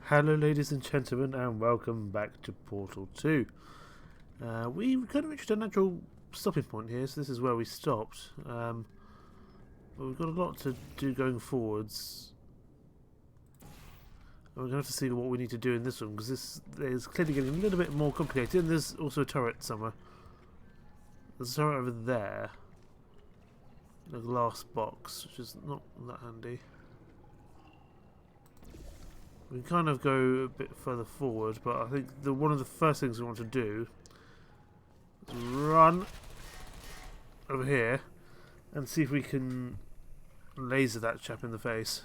Hello ladies and gentlemen, and welcome back to Portal 2. We've kind of reached a natural stopping point here, so this is where we stopped. But we've got a lot to do going forwards. And we're going to have to see what we need to do in this one, because this is clearly getting a little bit more complicated, and there's also a turret somewhere. There's a turret over there. In a glass box, which is not that handy. We can kind of go a bit further forward, but I think one of the first things we want to do is run over here and see if we can laser that chap in the face.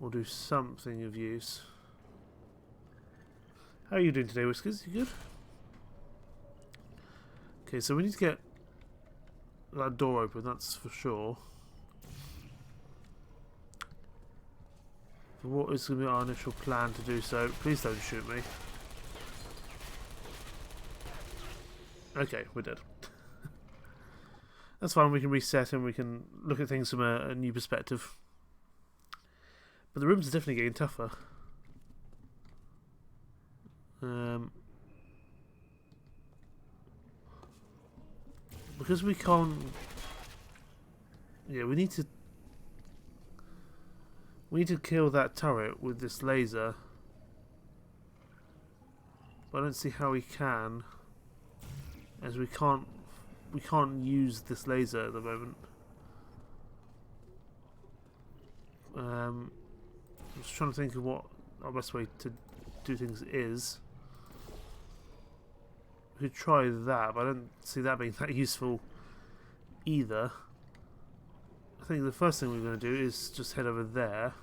Or do something of use. How are you doing today, Whiskers? You good? Okay, so we need to get that door open, that's for sure. What is going to be our initial plan to do so? Please don't shoot me. Okay, we're dead. That's fine, we can reset and we can look at things from a new perspective. But the rooms are definitely getting tougher. Because we can't... Yeah, we need to kill that turret with this laser. But I don't see how we can, as we can't use this laser at the moment. I'm just trying to think of what our best way to do things is. We could try that, but I don't see that being that useful either. I think the first thing we're going to do is just head over there.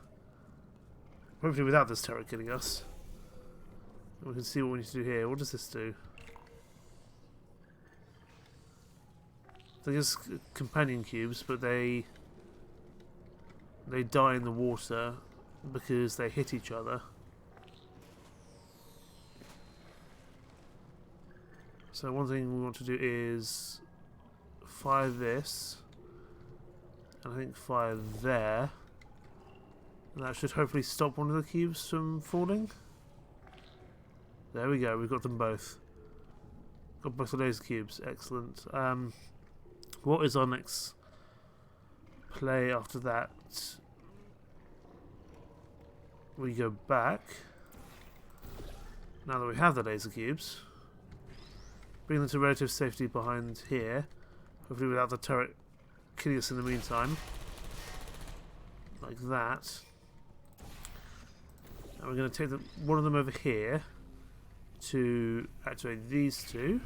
Hopefully without this turret killing us. And we can see what we need to do here. What does this do? I think it's companion cubes, but they die in the water because they hit each other. So one thing we want to do is fire this. And I think fire there. And that should hopefully stop one of the cubes from falling. There we go, we've got them both. Got both of those cubes, excellent. What is our next play after that? We go back. Now that we have the laser cubes. Bring them to relative safety behind here. Hopefully without the turret killing us in the meantime. Like that. And we're going to take one of them over here to activate these two.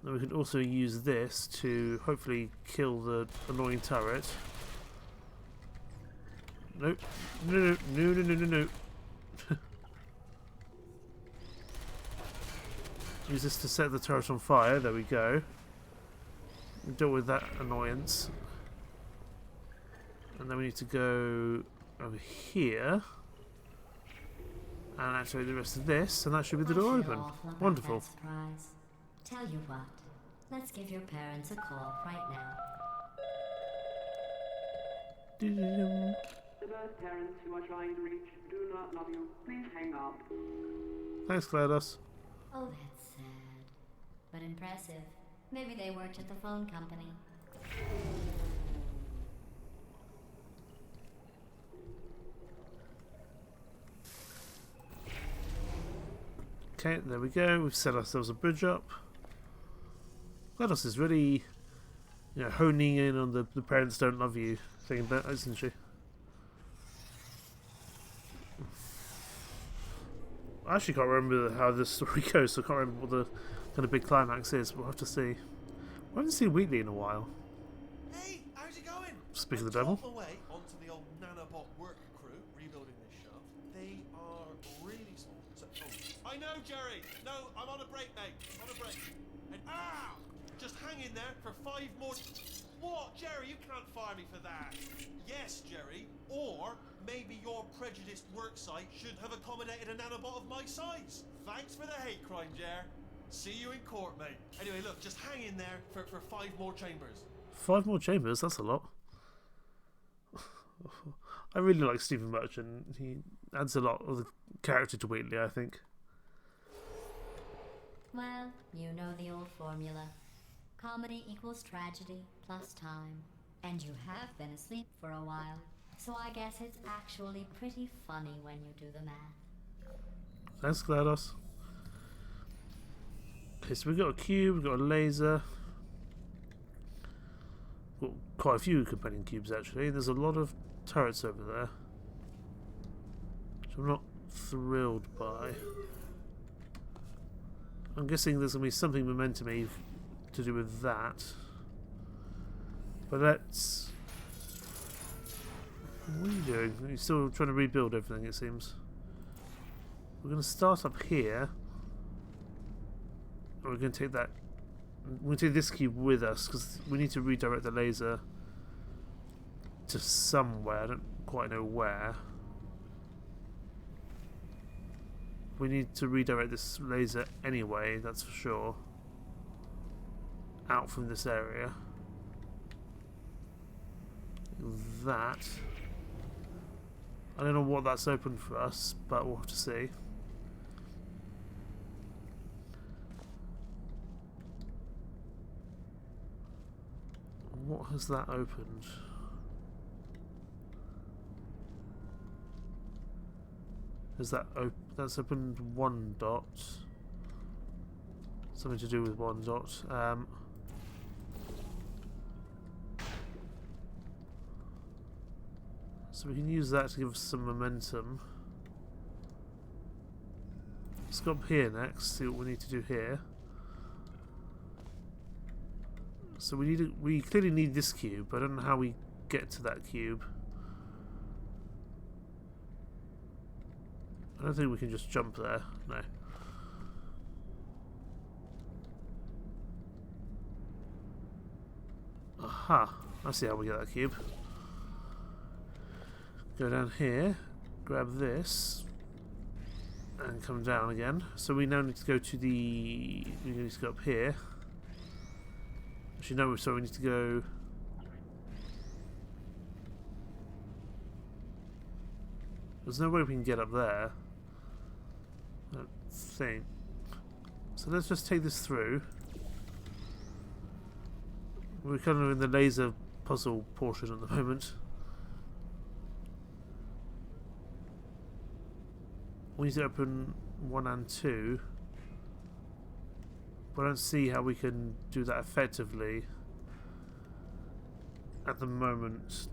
Then we can also use this to hopefully kill the annoying turret. Nope. No. Use this to set the turret on fire. There we go. Deal with that annoyance. And then we need to go over here and activate the rest of this, and that should be the door open. Wonderful. Tell you what, let's give your parents a call right now. The birth parents you are trying to reach do not love you. Please hang up. Thanks, GLaDOS. Oh, that's sad. But impressive. Maybe they worked at the phone company. Okay, there we go. We've set ourselves a bridge up. GLaDOS is really, honing in on the parents don't love you thing, but isn't she? I actually can't remember how this story goes, so I can't remember what the kind of big climax is, but we'll have to see. We haven't seen Huithril in a while. Hey, how's it going? Speak of the devil. Away onto the old nanobot work crew rebuilding this shaft. They are really small. So, I know, Jerry. No, I'm on a break, mate. On a break. And just hang in there for 5 more. What, Jerry? You can't fire me for that. Yes, Jerry. Or maybe your prejudiced work site should have accommodated a nanobot of my size. Thanks for the hate crime, Jer. See you in court, mate. Anyway, look, just hang in there for 5 more chambers. 5 more chambers? That's a lot. I really like Stephen Merchant. He adds a lot of the character to Wheatley, I think. Well, you know the old formula. Comedy equals tragedy plus time. And you have been asleep for a while, so I guess it's actually pretty funny when you do the math. Thanks, GLaDOS. Okay, so we've got a cube, we've got a laser. Got quite a few companion cubes actually. There's a lot of turrets over there, which I'm not thrilled by. I'm guessing there's going to be something momentum-y to do with that. But let's... What are you doing? You're still trying to rebuild everything, it seems. We're going to start up here. And we're going to take that... We're going to take this cube with us, because we need to redirect the laser to somewhere. I don't quite know where. We need to redirect this laser anyway, that's for sure. Out from this area. That. I don't know what that's open for us, but we'll have to see. What has that opened? Is that that's opened one dot? Something to do with one dot. So we can use that to give us some momentum. Let's go up here next. See what we need to do here. So we clearly need this cube. I don't know how we get to that cube. I don't think we can just jump there. No. Aha! I see how we get that cube. Go down here, grab this, and come down again. So we now need to go to the... We need to go up here. Actually, no, so we need to go... There's no way we can get up there. I don't think. So let's just take this through. We're kind of in the laser puzzle portion at the moment. We need to open 1 and 2. But I don't see how we can do that effectively at the moment.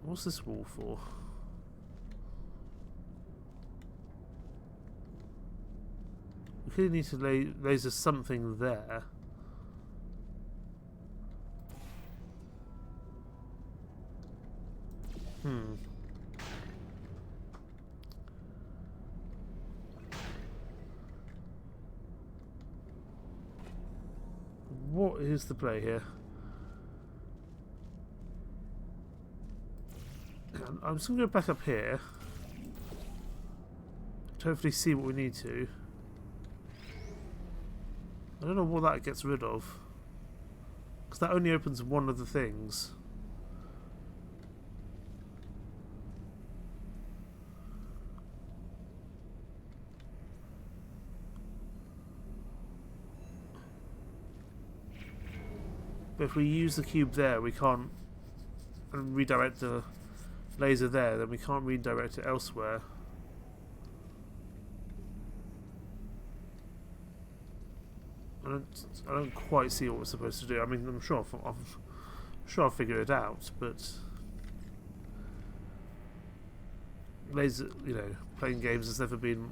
What's this wall for? We clearly need to laser something there. What is the play here? I'm just going to go back up here to hopefully see what we need to. I don't know what that gets rid of, because that only opens one of the things. But if we use the cube there, we can't redirect the laser there, then we can't redirect it elsewhere. I don't quite see what we're supposed to do. I mean, I'm sure I'll figure it out, but laser, you know, playing games has never been.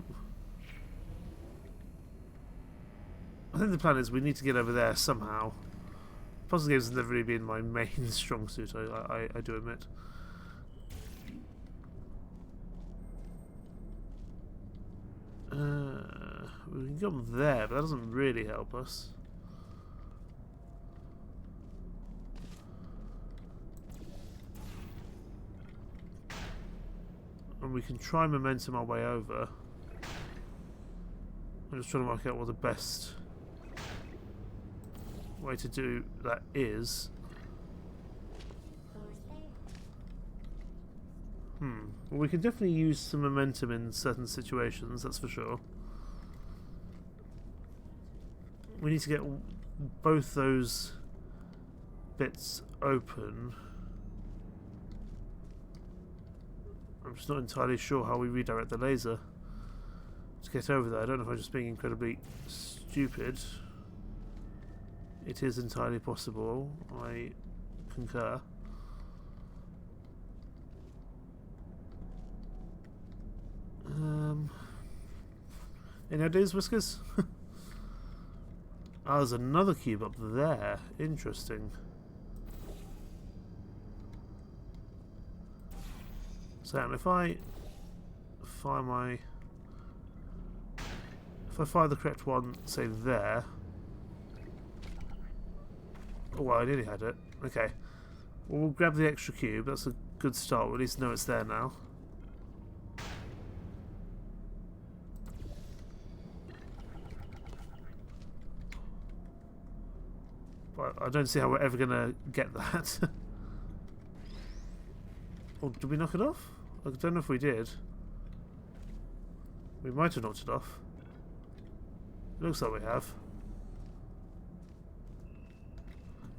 I think the plan is we need to get over there somehow. Puzzle games has never really been my main strong suit. I do admit. We can go there, but that doesn't really help us. And we can try momentum our way over. I'm just trying to work out what the best way to do that is. Well, we can definitely use some momentum in certain situations, that's for sure. We need to get both those bits open. I'm just not entirely sure how we redirect the laser to get over there. I don't know if I'm just being incredibly stupid. It is entirely possible. I concur. Any ideas, Whiskers? Ah, there's another cube up there. Interesting. So if I fire the correct one, say there. Oh, well, I nearly had it. Okay. Well, we'll grab the extra cube. That's a good start. We'll at least know it's there now. But I don't see how we're ever going to get that. Or did we knock it off? I don't know if we did. We might have knocked it off. It looks like we have.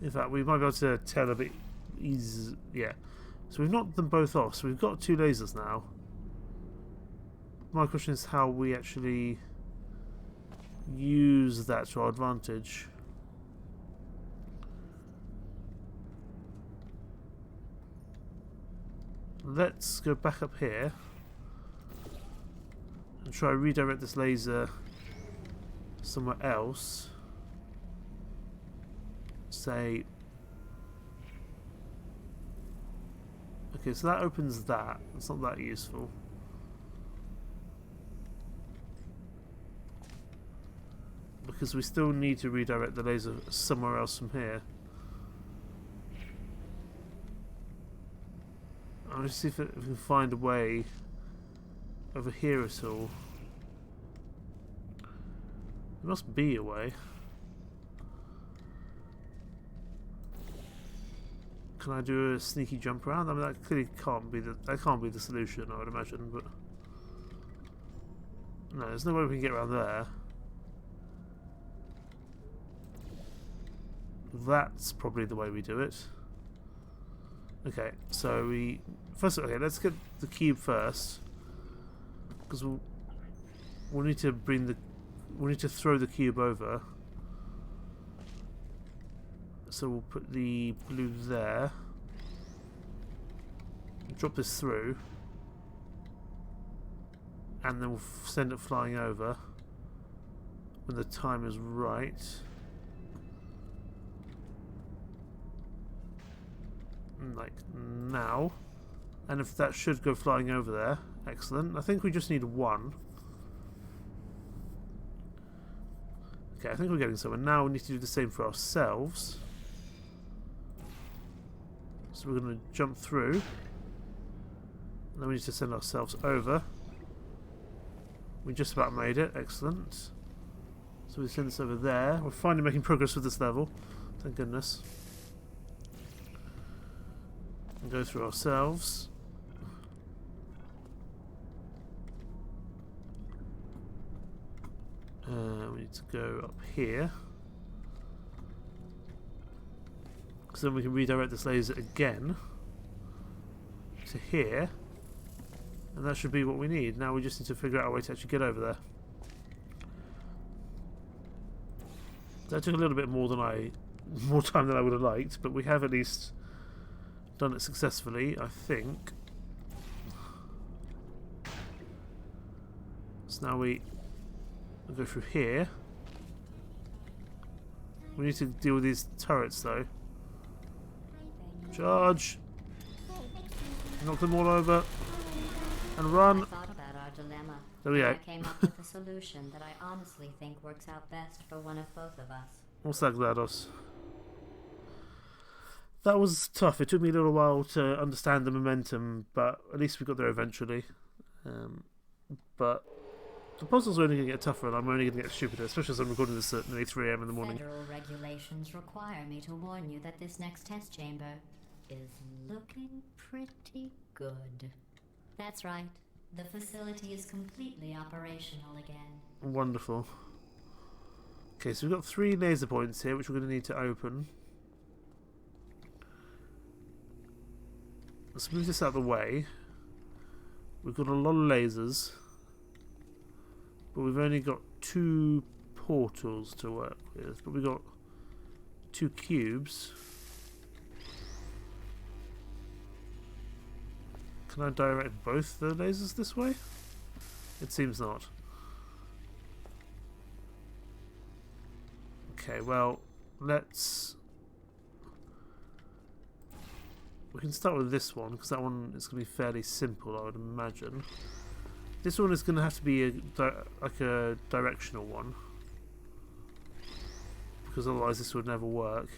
In fact, we might be able to tell a bit easy. Yeah. So we've knocked them both off. So we've got 2 lasers now. My question is how we actually use that to our advantage. Let's go back up here and try redirect this laser somewhere else. Say, okay, so that opens that. It's not that useful. Because we still need to redirect the laser somewhere else from here. I'm going to see if we can find a way over here at all. There must be a way. Can I do a sneaky jump around? I mean, that clearly can't be the solution, I would imagine. But no, there's no way we can get around there. That's probably the way we do it. Okay, so let's get the cube first, because we'll need to throw the cube over. So we'll put the blue there, drop this through, and then we'll send it flying over when the time is right. Like now, and if that should go flying over there, excellent. I think we just need 1. Okay, I think we're getting somewhere. Now we need to do the same for ourselves. So we're going to jump through, and then we need to send ourselves over. We just about made it, excellent. So we send this over there. We're finally making progress with this level, thank goodness. And go through ourselves. We need to go up here. So then we can redirect this laser again to here. And that should be what we need. Now we just need to figure out a way to actually get over there. That took a little bit more time than I would have liked, but we have at least done it successfully, I think. So now we'll go through here. We need to deal with these turrets though. Charge! Knock them all over. And run! I thought about our dilemma. There we go. I came up with a solution that I honestly think works out best for one of both of us. What's that, GLaDOS? That was tough. It took me a little while to understand the momentum, but at least we got there eventually. But the puzzles are only going to get tougher, and I'm only going to get stupider, especially as I'm recording this at nearly 3 AM in the morning. Federal regulations require me to warn you that this next test chamber is looking pretty good. That's right. The facility is completely operational again. Wonderful. Okay, so we've got 3 laser points here, which we're going to need to open. Let's move this out of the way. We've got a lot of lasers, but we've only got 2 portals to work with. But we've got 2 cubes. Can I direct both the lasers this way? It seems not. Okay, well, let's... We can start with this one, because that one is going to be fairly simple, I would imagine. This one is going to have to be like a directional one, because otherwise this would never work.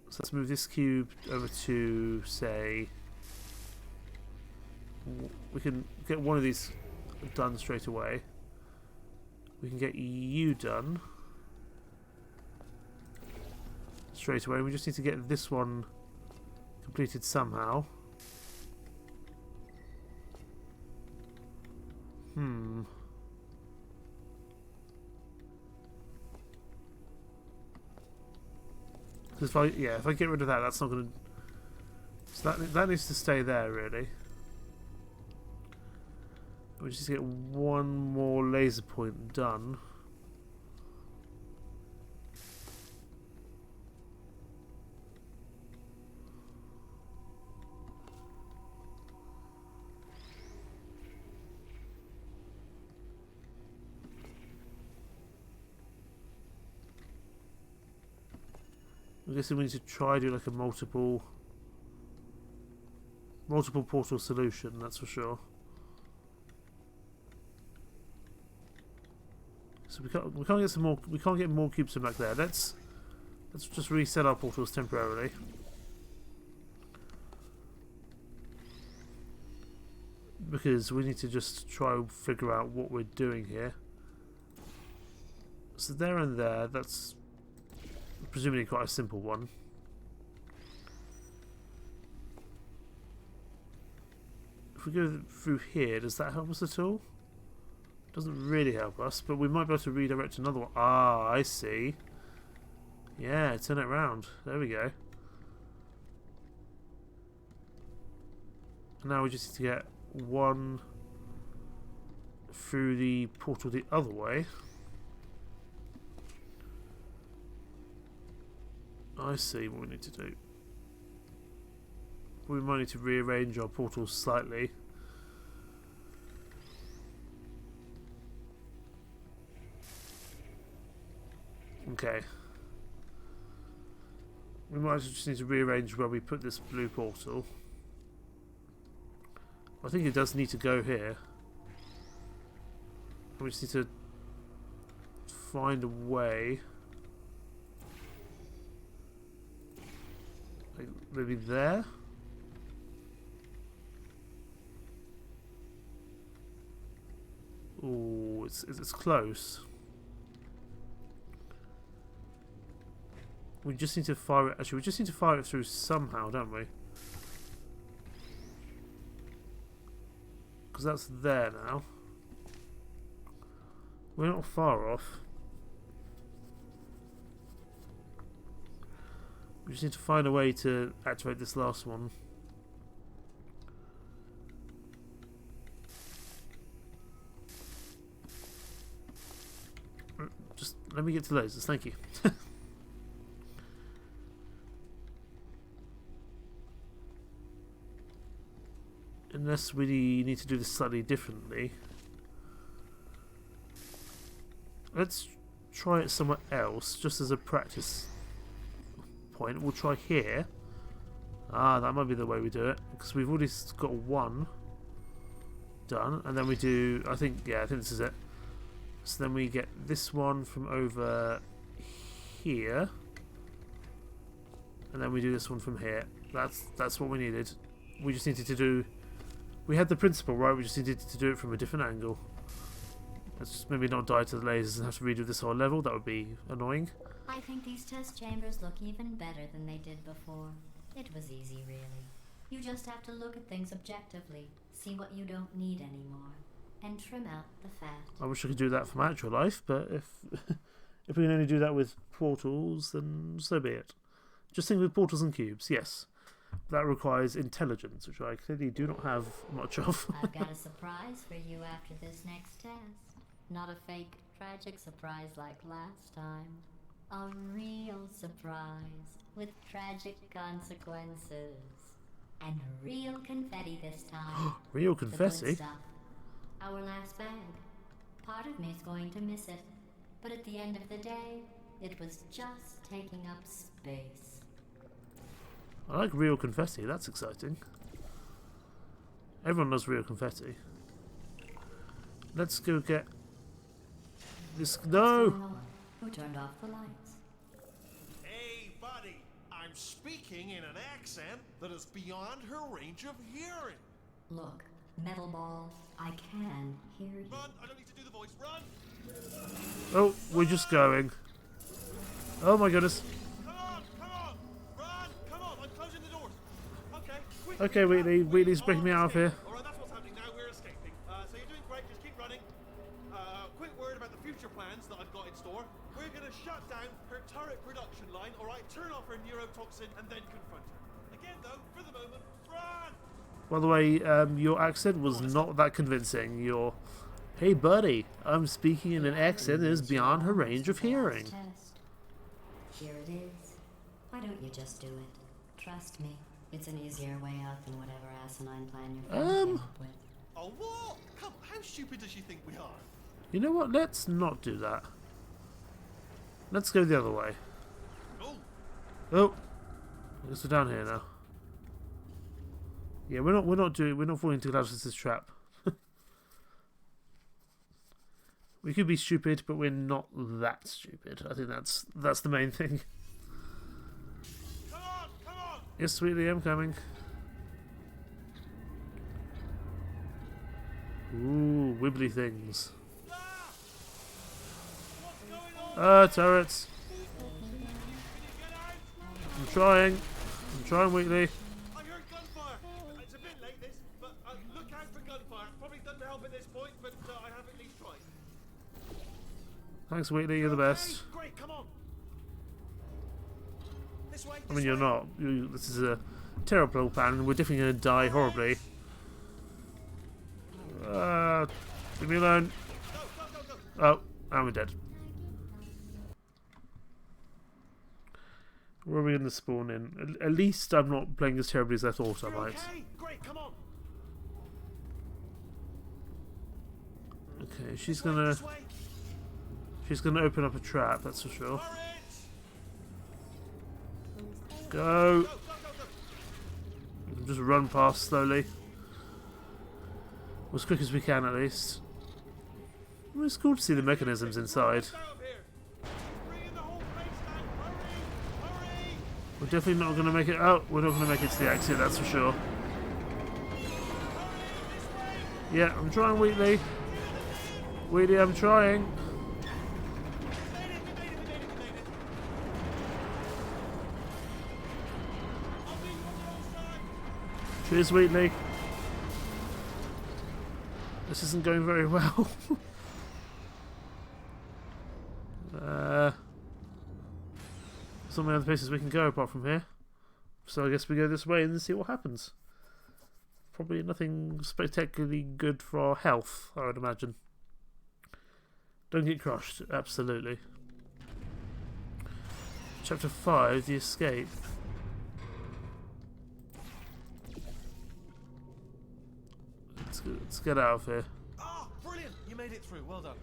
So let's move this cube over to, say... We can get one of these done straight away. We can get you done straight away. We just need to get this one completed somehow. Because if I get rid of that, that's not going to... So that needs to stay there, really. We just need to get one more laser point done. I'm guessing we need to try do like a multiple portal solution, that's for sure. So we can't get some more. We can't get more cubes from back there. Let's just reset our portals temporarily. Because we need to just try and figure out what we're doing here. So there and there, that's presumably quite a simple one. If we go through here, does that help us at all? Doesn't really help us, but we might be able to redirect another one. Ah, I see. Yeah, turn it around. There we go. And now we just need to get one through the portal the other way. I see what we need to do. We might need to rearrange our portals slightly. Okay. We might just need to rearrange where we put this blue portal. I think it does need to go here. We just need to find a way. Like maybe there? Ooh, it's close. We just need to fire it. Actually, we just need to fire it through somehow, don't we? Because that's there now. We're not far off. We just need to find a way to activate this last one. Just let me get to lasers, thank you. Unless we need to do this slightly differently. Let's try it somewhere else, just as a practice point. We'll try here. Ah, that might be the way we do it, because we've already got one done, and then we do, I think this is it. So then we get this one from over here, and then we do this one from here. That's what we needed. We just needed to do... We had the principle, right? We just needed to do it from a different angle. Let's just maybe not die to the lasers and have to redo this whole level. That would be annoying. I think these test chambers look even better than they did before. It was easy, really. You just have to look at things objectively, see what you don't need anymore, and trim out the fat. I wish I could do that for my actual life, but if if we can only do that with portals, then so be it. Just think with portals and cubes, yes. That requires intelligence, which I clearly do not have much of. I've got a surprise for you after this next test. Not a fake, tragic surprise like last time. A real surprise with tragic consequences. And real confetti this time. Real The good confetti? stuff. Our last bag. Part of me's going to miss it. But at the end of the day, it was just taking up space. I like real confetti, that's exciting. Everyone loves real confetti. Let's go get this. What's No! going on? Who turned off the lights? Hey, buddy, I'm speaking in an accent that is beyond her range of hearing. Look, metal ball, I can hear you. Run! I don't need to do the voice. Run! Oh, we're just going. Oh my goodness. Come on! Come on! Run! Come on! I'm closing the doors. Okay, quick. Okay, Wheatley. Wheatley's breaking me out of here. All right, that's what's happening now. We're escaping. So you're doing great. Just keep running. Quick word about the future plans that I've got in store. We're gonna shut down her turret production line. All right, turn off her neurotoxin and then confront her. Again, though, for the moment, run! By the way, your accent was not that convincing. Your, hey buddy, I'm speaking in an accent that is beyond her range of hearing. Test. Here it is. Why don't you just do it? Trust me, it's an easier way out than whatever asinine plan your friend came up with. Oh, what? Come on, how stupid does she think we are? You know what? Let's not do that. Let's go the other way. Oh, Oh, I guess we're down here now. Yeah, we're not falling into Gladys's trap. We could be stupid, but we're not that stupid. I think that's the main thing. come on, come on! Yes, sweetie, I'm coming. Ooh, wibbly things. Ah! What's going on? Turrets. Can you get out? I'm trying, Wheatley. I heard gunfire. It's a bit late, this, but look out for gunfire. Probably doesn't help at this point, but I have at least tried. Thanks, Wheatley, you're the best. Okay, great, come on. This way. I mean, this you're way. not. This is a terrible plan, and we're definitely going to die horribly. Leave me alone. Go, go, go, go. Oh, and we're dead. Where are we going to spawn in? At least I'm not playing as terribly as I thought I You're might. okay? Great, come on. Okay, This way. she's gonna open up a trap, that's for sure. Turret. Go! Go, go, go, go. We can just run past slowly. As quick as we can, at least. Well, it's cool to see the mechanisms inside. Get out of here. Bring in the whole place down. Hurry, hurry. We're definitely not going to make it. Oh, we're not going to make it to the exit, that's for sure. Yeah, I'm trying, Wheatley. Wheatley, I'm trying. Cheers, Wheatley. This isn't going very well. So many other places we can go apart from here. So I guess we go this way and see what happens. Probably nothing spectacularly good for our health, I would imagine. Don't get crushed, absolutely. Chapter 5, The Escape. Let's get out of here. Ah, brilliant! You made it through. Well done.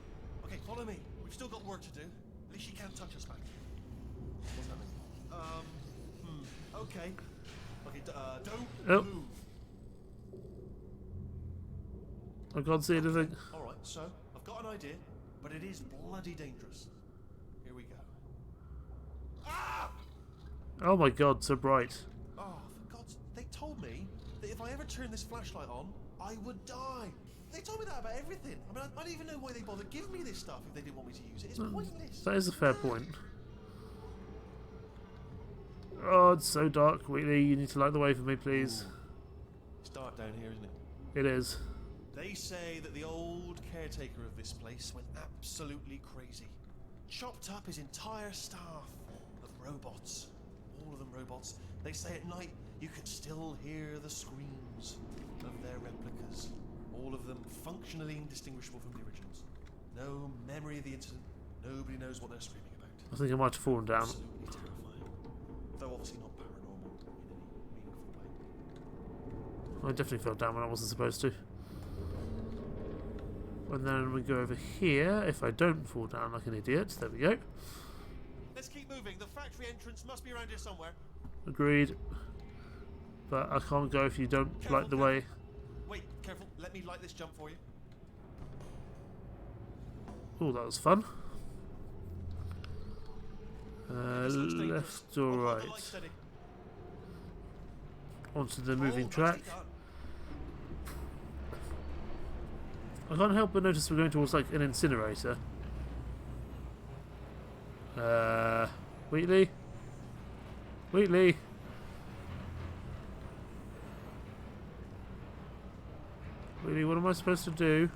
Okay, follow me. We've still got work to do. At least she can't touch us back here. What's happening? Okay. Okay, don't move. I can't see anything. Alright, so, I've got an idea, but it is bloody dangerous. Here we go. Ah! Oh my god, so bright. Oh, for God's... They told me that if I ever turn this flashlight on, I would die. They told me that about everything. I mean, I don't even know why they bothered giving me this stuff if they didn't want me to use it. It's pointless. That is a fair point. Oh, it's so dark. Wheatley, you need to light the way for me, please. It's dark down here, isn't it? It is. They say that the old caretaker of this place went absolutely crazy. Chopped up his entire staff of robots. All of them robots. They say at night you can still hear the screams of their replicas. All of them functionally indistinguishable from the originals. No memory of the incident. Nobody knows what they're screaming about. I think I might have fallen down. Absolutely terrifying. Though obviously not paranormal in any meaningful way. I definitely fell down when I wasn't supposed to. And then we go over here. If I don't fall down like an idiot. There we go. Let's keep moving. The factory entrance must be around here somewhere. Agreed. But I can't go if you don't Careful, like the careful. way. Wait, careful. Let me light this jump for you. Oh, that was fun. This looks dangerous. Left or Hold the right? light steady. Onto the moving Oh, track. nicely done. I can't help but notice we're going towards like an incinerator. Wheatley? Wheatley? Wheatley, what am I supposed to do?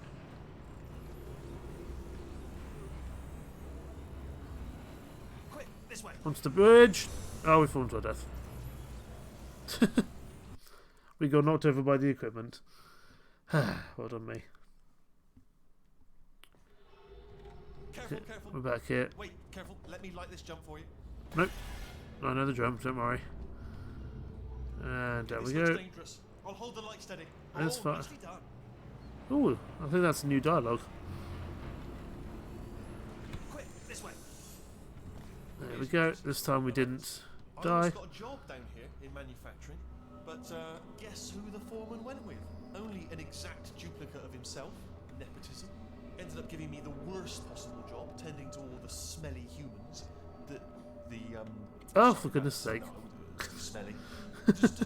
Quick, this way. Onto the bridge! Oh, we've fallen to our death. We got knocked over by the equipment. Well done, me. Careful, careful. We're back here. Wait, careful. Let me light this jump for you. Nope. I know the jump, don't worry. And there we This go. looks dangerous. I'll hold the light steady. That's fine. Nicely done. Ooh, I think that's new dialogue. Quick, this way. There we go. This time we didn't I die. almost got a job down here in manufacturing, but guess who the foreman went with? Only an exact duplicate of himself. Nepotism. Ended up giving me the worst possible job, tending to all the smelly humans. Oh, for goodness sake. No, smelly.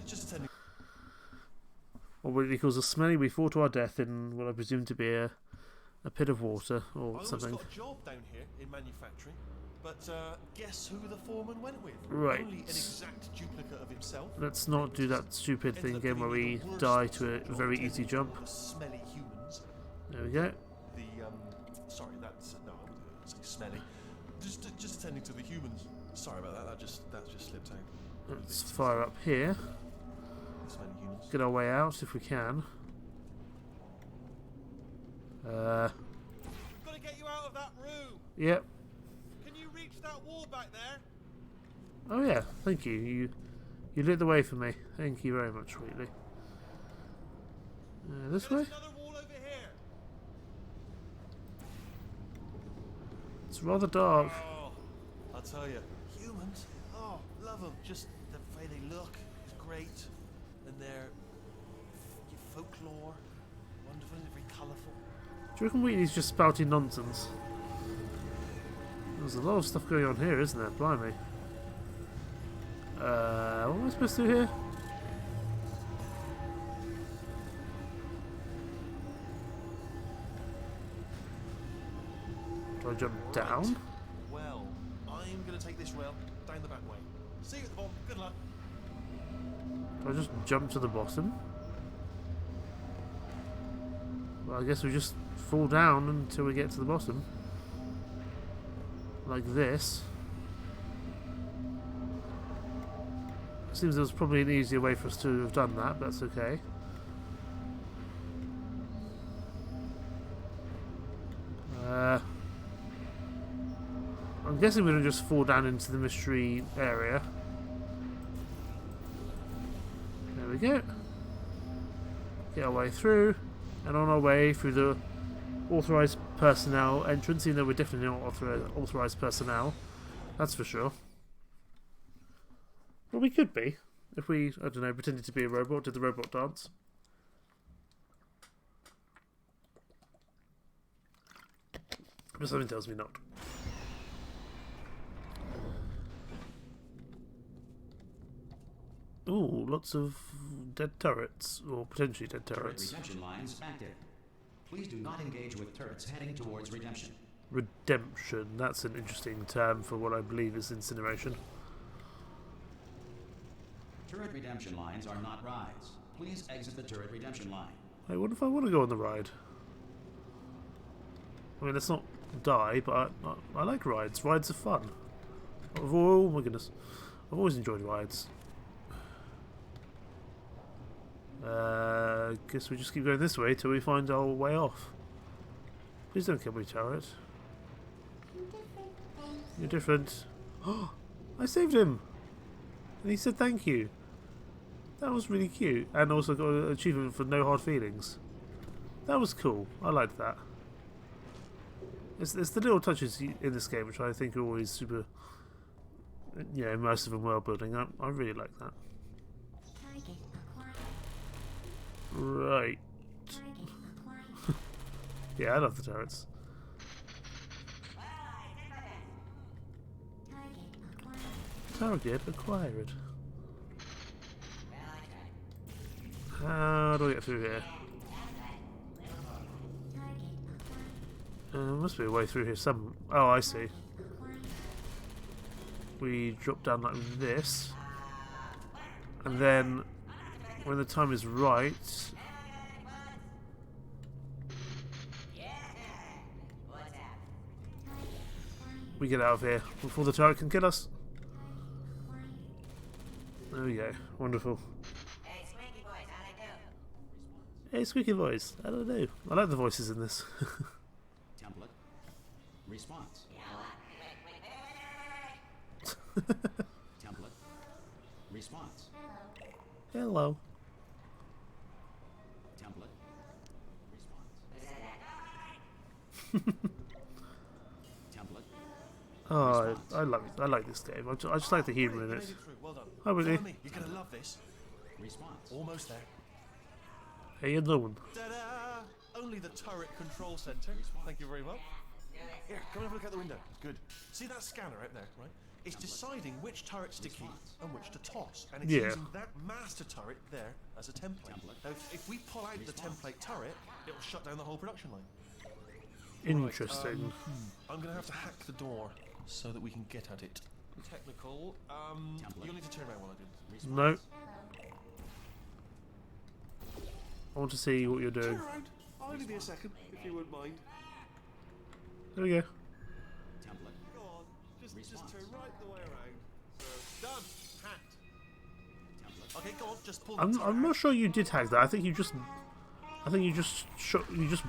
just attending. Or what he calls us smelly, we fall to our death in what I presume to be a pit of water I or almost something. got a job down here in manufacturing, but guess who the foreman went with? Right. Only an exact duplicate of himself. Let's not do that stupid Ended thing up again where giving me we the worst die to a possible job, very tending easy to jump. all the smelly humans. There we go. Sorry, that's no, I wouldn't say smelly. Just attending to the humans. Sorry about that. That just slipped out. Let's fire up here. Smelly humans. Get our way out if we can. Got to get you out of that room. Yep. Can you reach that wall back there? Oh yeah, thank you. You lit the way for me. Thank you very much, Wheatley. This way? There's another wall over here. It's rather dark. Oh, I'll tell you, humans. Oh, love them. Just the way they look is great, and their folklore, wonderful and very colourful. Do you reckon Wheatley's just spouting nonsense? There's a lot of stuff going on here, isn't there? Blimey. What am I supposed to do here? Do I jump down? Well, I'm going to take this rail down the back way. See you at the bottom. Good luck. Do I just jump to the bottom? Well, I guess we just fall down until we get to the bottom. Like this. Seems there was probably an easier way for us to have done that, but that's okay. I'm guessing we're going to just fall down into the mystery area. There we go. Get our way through, and on our way through the authorised personnel entrance, even though we're definitely not authorised personnel, that's for sure. Well, we could be, if we, I don't know, pretended to be a robot, did the robot dance. But something tells me not. Ooh, lots of dead turrets, or potentially dead turrets. Redemption lines active. Please do not engage with turrets heading towards redemption. Redemption, that's an interesting term for what I believe is incineration. Turret redemption lines are not rides. Please exit the turret redemption line. Hey, what if I want to go on the ride? I mean, let's not die, but I like rides. Rides are fun. Oh my goodness. I've always enjoyed rides. Guess we just keep going this way till we find our way off. Please don't kill me, turret. You're different. Oh, I saved him! And he said thank you. That was really cute. And also got an achievement for no hard feelings. That was cool. I liked that. It's the little touches in this game which I think are always super, you know, immersive and world building. I really like that. Target acquired. Right. Target acquired. Yeah, I love the turrets. Target acquired. Target acquired. How do I get through here? Target acquired. Must be a way through here some. Oh, I see. Acquired. We drop down like this. And then, when the time is right, we get out of here before the turret can kill us. There we go. Wonderful. Hey, squeaky voice. I don't know. I like the voices in this. Template. Response. Template. Response. Hello. Template. Template. Oh, I like this game. I just like the humour in Made it. it through. Well done. Hi, Whitney. Follow me. You're gonna love this. Response. Almost there. Hey, you're the one. Ta-da! Only the turret control center. Thank you very much. Here, come and have a look out the window. Good. See that scanner out there, right? It's deciding which turrets to keep and which to toss, and it's Yeah. using that master turret there as a template. Now, if we pull out the template turret, it'll shut down the whole production line. Interesting. I'm gonna have to hack the door so that we can get at it. Technical. You'll need to turn around while I do this. No. I want to see what you're Turn doing. around. I'll only be a second, if you wouldn't mind. There we go. Template. Go on. Just Response. turn right the way around. Done. Hacked. Template. Okay, go on. Just pull the I'm turret not out. sure you did hack that. I think you just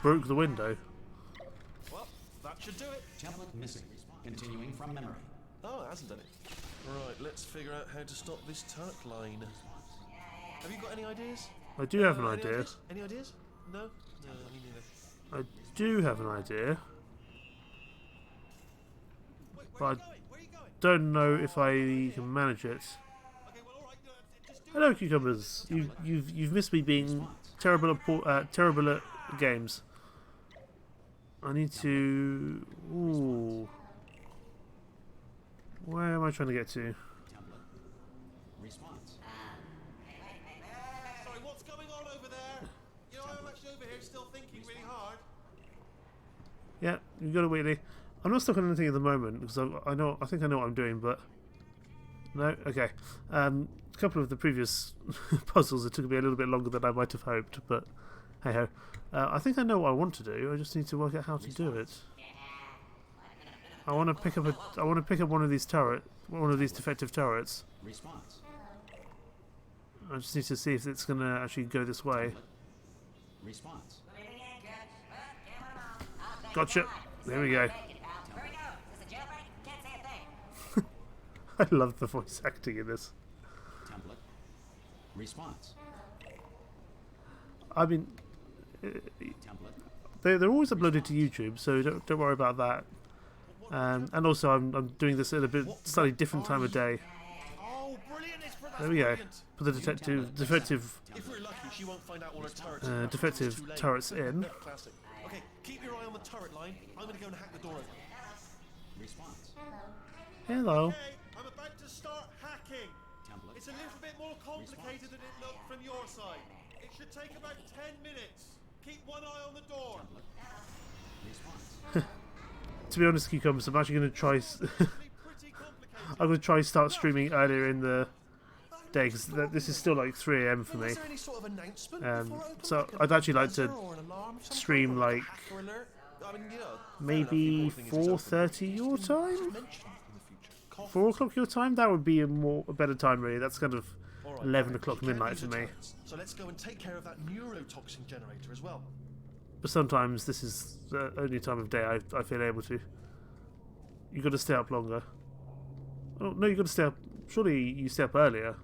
broke the window. Well, that should do it. Template missing. Continuing from memory. Oh, it hasn't done it. Right, let's figure out how to stop this turret line. Have you got any ideas? I do have an Any idea. ideas? Any ideas? No? No, me neither. I do have an idea. Wait, But I where are you going? Where are you going? don't know if I can manage it. Okay, well, alright, just do Hello, cucumbers. You've missed me being terrible at games. I need to. Ooh. Where am I trying to get to? Template. Response. Sorry, what's going on over there? You know, I'm actually over here still thinking really hard. Yeah, you got it, Wheatley. I'm not stuck on anything at the moment because I think I know what I'm doing, but no. Okay. A couple of the previous puzzles, it took me a little bit longer than I might have hoped, but hey ho. I think I know what I want to do. I just need to work out how to do it. I want to pick up one of these defective turrets. Response. I just need to see if it's going to actually go this way. Template. Response. Gotcha. There we go. I love the voice acting in this. Template. Response. I mean, Template. they're always uploaded to YouTube, so don't worry about that. And also, I'm doing this at a slightly different time of day. Oh, brilliant! It's There we go. brilliant. Put the defective If we're lucky, she won't find out all her turrets. defective Too late. turrets in. Classic. Okay, keep your eye on the turret line. I'm going to go and hack the door open. Response. Hello. Okay, I'm about to start hacking. Template. It's a little bit more complicated than it looked from your side. It should take about 10 minutes. Keep one eye on the door. Response. To be honest, cucumbers, I'm actually going to try. Pretty complicated. I'm going to try start streaming earlier in the day because this is still like 3 a.m. for me. Is there any sort of announcement before I open, So like a I'd actually like to buzzer or an alarm of some stream kind, or a like hacker alert? I mean, you know, fair enough, the maybe important thing is it's open. 4:30 your Just time. mention it in the future. Coffee. 4 o'clock your time. That would be a better time really. That's kind of All right, 11 fine. o'clock You can't midnight use for the me. turrets, so let's go and take care of that neurotoxin generator as well. But sometimes this is the only time of day I feel able to. You got to stay up longer. Oh no, you got to stay up. Surely you stay up earlier.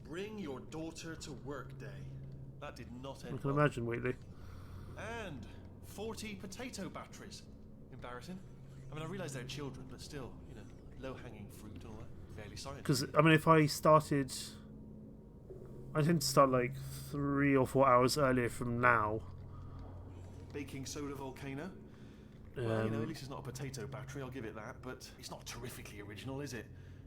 Bring your daughter to work day. That did not I end can well. imagine, Wheatley. And 40 potato batteries. Embarrassing. I mean, I realise they're children, but still, you know, low-hanging fruit and all that. Fairly scientific. Because I mean, if I started, I tend to start like 3 or 4 hours earlier from now. Baking soda volcano. Well, you know, at least it's not a potato battery, I'll give it that, but it's not terrifically original, is it?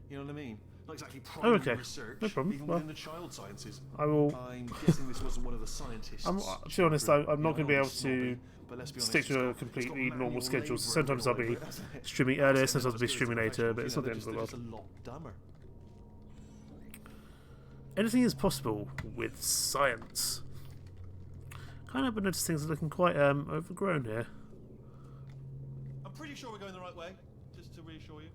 You know what I mean? Not exactly primary okay. research, No problem. even Well, within the child sciences. I will. I'm guessing this wasn't one of the scientists. To be honest, I'm not going to be able to but let's be honest, stick it's to a got completely manual normal schedule. labour Sometimes I'll all over be it, hasn't it? streaming earlier, sometimes I'll be streaming later, but it's not the they're end of the world. just a lot dumber. Anything is possible with science. Kind of noticed things are looking quite overgrown here. I'm pretty sure we're going the right way, just to reassure you.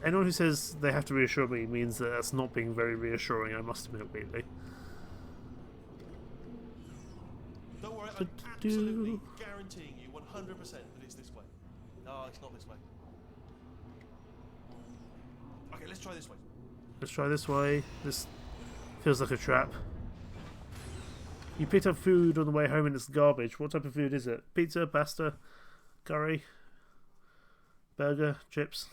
Anyone who says they have to reassure me means that that's not being very reassuring, I must admit, Wheatley. Don't worry, I'm absolutely guaranteeing you 100% that it's this way. No, it's not this way. Okay, let's try this way. Let's try this way. This feels like a trap. You picked up food on the way home and it's garbage. What type of food is it? Pizza, pasta, curry, burger, chips?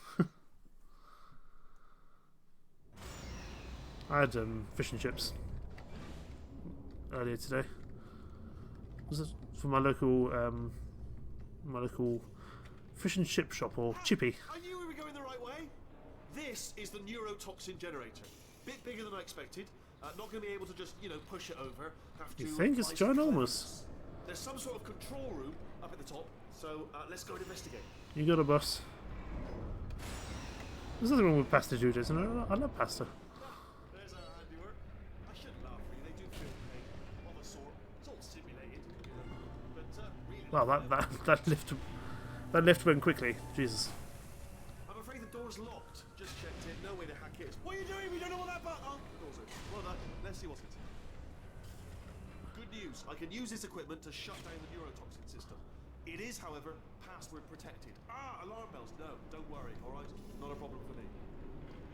I had fish and chips earlier today. Was it from my local fish and chip shop, or chippy? I knew we were going the right way. This is the neurotoxin generator. Bit bigger than I expected. Not going to be able to just, you know, push it over. Have to. You think it's apply some ginormous? cleanse. There's some sort of control room up at the top, so let's go and investigate. You got a bus. There's nothing wrong with pasta, Jude, isn't there? I love pasta. There's our handiwork. I shouldn't laugh, really. They do feel pain of a sort. It's all simulated, you know. But really. Wow, that lift went quickly. Jesus. I'm afraid the door's locked. Just checked it. No way to hack it. What are you doing? We don't know what that button. Oh, the door's open. Well done. Let's see what's it. Good news. I can use this equipment to shut down the neurotoxin system. It is, however, password protected. Alarm bells. No, don't worry. All right, not a problem for me. You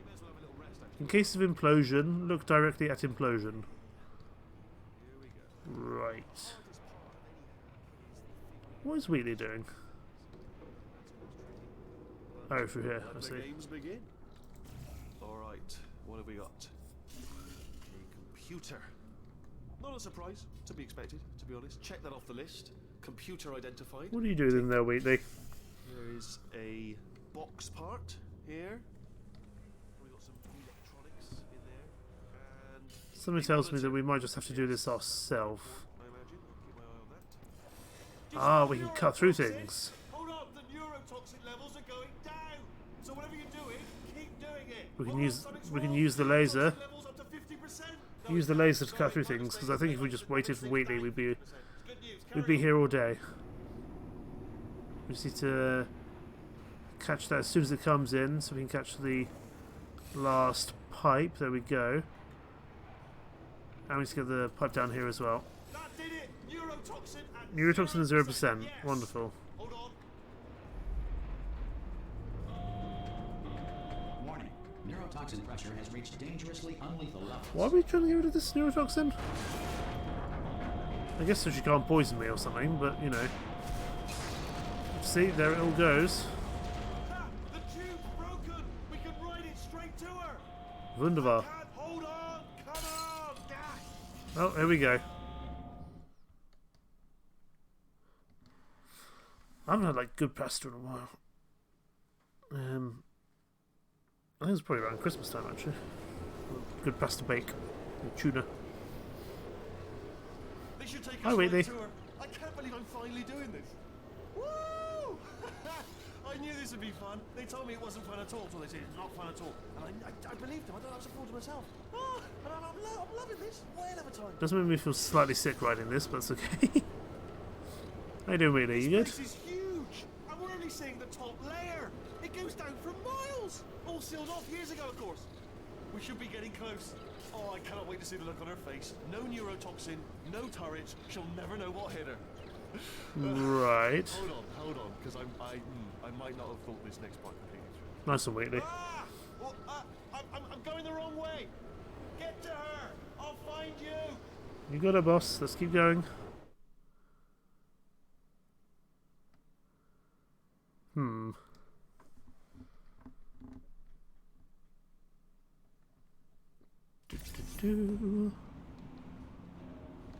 may as well have a little rest. Actually. In case of implosion, look directly at implosion. Here we go. Right. What is Wheatley doing? Oh, through here, I Let the see. games begin. All right, what have we got? A computer. Not a surprise, to be expected, to be honest. Check that off the list. Computer identified. What are you doing there, Wheatley? There is a box part here. We've got some electronics in there. And Something tells me that we might just have to do this ourselves. I imagine. I'll keep my eye on that. Ah, we can cut through things. Hold on, the neurotoxin levels are going down. So whatever you're doing, keep doing it. We can use the laser. Levels up to 50%. Use the laser to cut through things, because I think if we just waited for Wheatley, we'd be here all day. We just need to catch that as soon as it comes in, so we can catch the last pipe. There we go. And we just get the pipe down here as well. That did it. Neurotoxin at Neurotoxin is 0%. Yes. Wonderful. Hold on. Warning. Neurotoxin pressure has reached dangerously unlethal levels. Why are we trying to get rid of this neurotoxin? I guess so she can't poison me or something, but you know. See, there it all goes. Ha! The tube's broken. We can ride it straight to her. Wunderbar. Can't hold on. Come on. Dash. Oh, here we go. I haven't had like good pasta in a while. I think it's probably around Christmas time actually. Good pasta bake with tuna. They should take us Wait, right to her. I can't believe I'm finally doing this. Woo! I knew this would be fun. They told me it wasn't fun at all, so they said it's not fun at all. And I believed them. I thought I was a fool to myself. Oh, and I'm loving this. Whale of a time. Doesn't make me feel slightly sick riding this, but it's okay. How you doing, Wheelie? You good? This is huge. And we're only seeing the top layer. It goes down for miles. All sealed off years ago, of course. We should be getting close. Oh, I cannot wait to see the look on her face. No neurotoxin, no turret. She'll never know what hit her. Right. Hold on, because I might not have thought this next part completely through. Nice and Wheatley. Ah! Well, I'm going the wrong way. Get to her. I'll find you. You got it, boss. Let's keep going.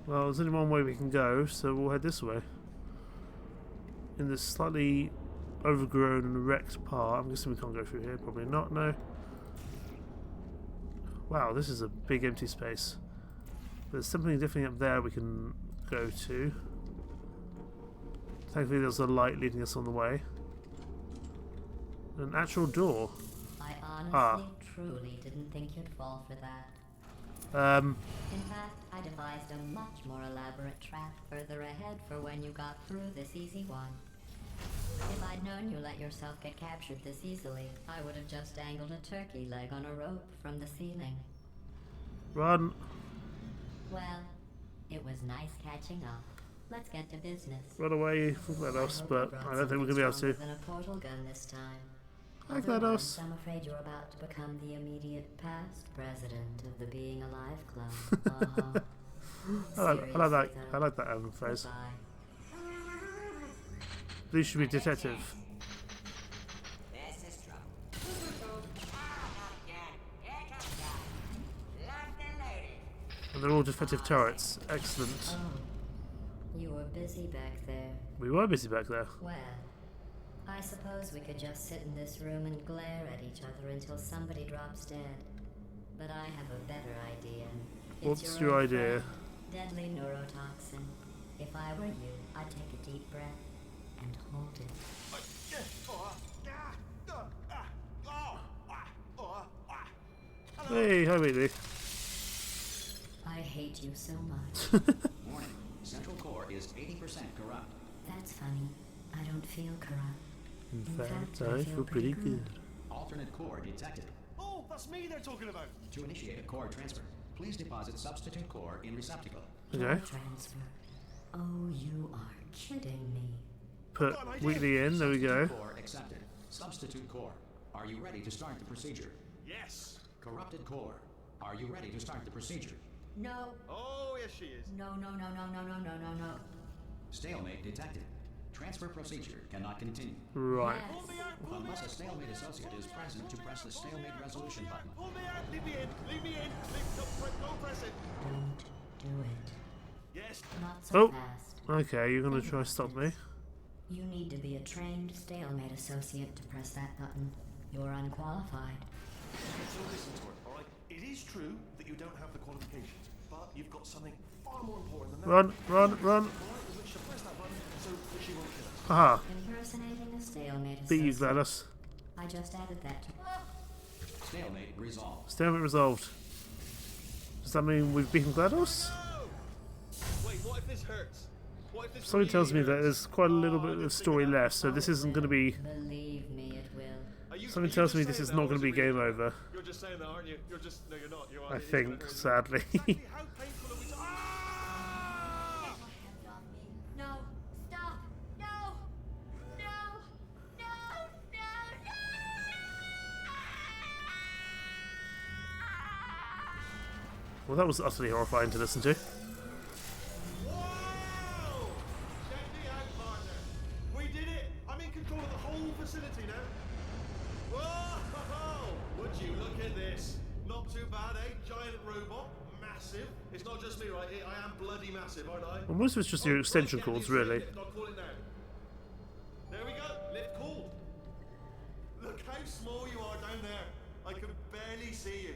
Well, there's only one way we can go, so we'll head this way. In this slightly overgrown and wrecked part. I'm guessing we can't go through here. Probably not, no. Wow, this is a big empty space. There's something definitely up there we can go to. Thankfully there's a light leading us on the way. An actual door. I honestly, truly didn't think you'd fall for that. In fact, I devised a much more elaborate trap further ahead for when you got through this easy one. If I'd known you let yourself get captured this easily, I would have just dangled a turkey leg on a rope from the ceiling. Run. Well, it was nice catching up. Let's get to business. Run away from GLaDOS, but I don't think we're going to be able to. Than a portal gun this time. Hi, Otherwise, GLaDOS. I'm afraid you're about to become the immediate past president of the Being Alive Club. I like that phrase. Goodbye. These should be detective. This is trouble. Not again. Here comes that. Locked and loaded. And they're all defective turrets. Excellent. Oh, you were busy back there. We were busy back there. Well, I suppose we could just sit in this room and glare at each other until somebody drops dead. But I have a better idea. What's your old idea? friend, deadly neurotoxin. If I were you, I'd take a deep breath and hold it. Hey, hi Wheatley. I hate you so much. Warning. Central core is 80% corrupt. That's funny. I don't feel corrupt. In fact, I feel pretty good. Alternate core detected. Oh, that's me they're talking about. To initiate a core transfer, please deposit substitute core in receptacle. Okay. Transfer. Oh, you are kidding me. Put Wheatley in, there we go. Core accepted. Substitute core. Are you ready to start the procedure? Yes. Corrupted core. Are you ready to start the procedure? No. Oh, yes, she is. No. Stalemate detected. Transfer procedure cannot continue. Right. Yes. Pull me out, pull me Unless out. a stalemate associate is present to press the stalemate resolution button. Pull me out, leave me in, don't press it. Don't do it. Yes. Not so Oh. fast. Okay, you're going to try to stop me. You need to be a trained stalemate associate to press that button. You're unqualified. So listen to her, all right? It is true that you don't have the qualifications, but you've got something far more important than that. Run. All right, in which to press that button so that she won't kill us. Aha. Impersonating a stalemate Beat you, associate. GLaDOS. I just added that to... Stalemate resolved. Stalemate resolved. Does that mean we've beaten GLaDOS? No! Wait, what if this hurts? What if this Something tells me really that hurts? there's quite a little Oh, I bit didn't of think story of that. left, so this isn't going to be... Believe me, it will. Something tells me this is not going to be game over. You're just saying that, aren't you? You're just... No, you're not. You are. I It is gonna think, hurt. sadly. Exactly how painful are we Ah! No, stop! No! No! No! No! Well, that was utterly horrifying to listen to. Wow! Check me out, partner. We did it! I'm in control of the whole facility now. Whoa! Would you look at this? Not too bad, eh? Giant robot. Massive. It's not just me, right? I am bloody massive, aren't I? Well, most of it's just your extension Right, cords, get these really. lift. I'll call it now. There we go. Lift called. Look how small you are down there. I can barely see you.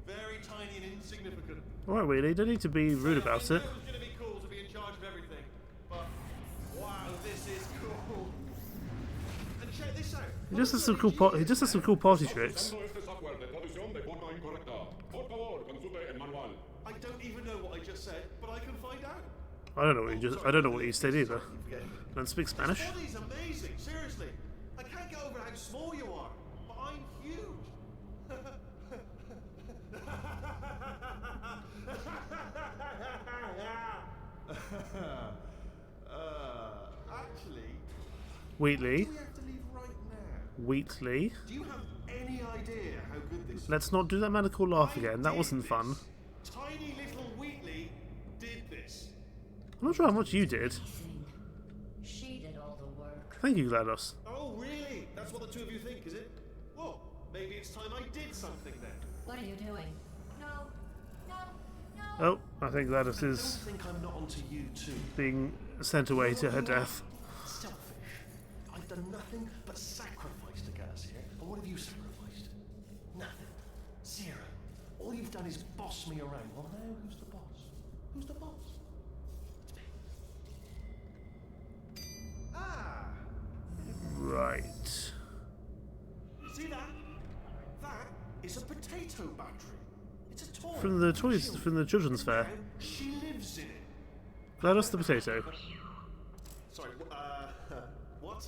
Very tiny and insignificant. Alright, Wheatley, don't need to be rude about I it. knew it was going to be cool to be in charge of everything, but wow, this is cool. And check this out. He just has some cool he just has some cool party tricks. I don't even know what I just said, but I can find out. I don't know what you said either. Don't speak Spanish. This body's amazing, seriously. I can't get over how small you are, but I'm huge. Actually, Wheatley. do we have to leave right now? Wheatley. Do you have any idea how good this Let's not do that medical laugh I again. That did wasn't this. fun. Tiny little Wheatley did this. I'm not sure how much you did. She did all the work. Thank you, GLaDOS. Oh, really? That's what the two of you think, is it? Well, maybe it's time I did something then. What are you doing? No, no, no. Oh, I think GLaDOS I is don't think I'm not onto you too. being sent away to her death. Selfish. I've done nothing but sacrifice to get us here. And what have you sacrificed? Nothing. Zero. All you've done is boss me around. Well, now who's the boss? Who's the boss? It's me. Ah! Right. See that? That is a potato battery. It's a toy. From the toys, from the children's fair. Now she lives in it. GLaDOS the potato. Sorry, what?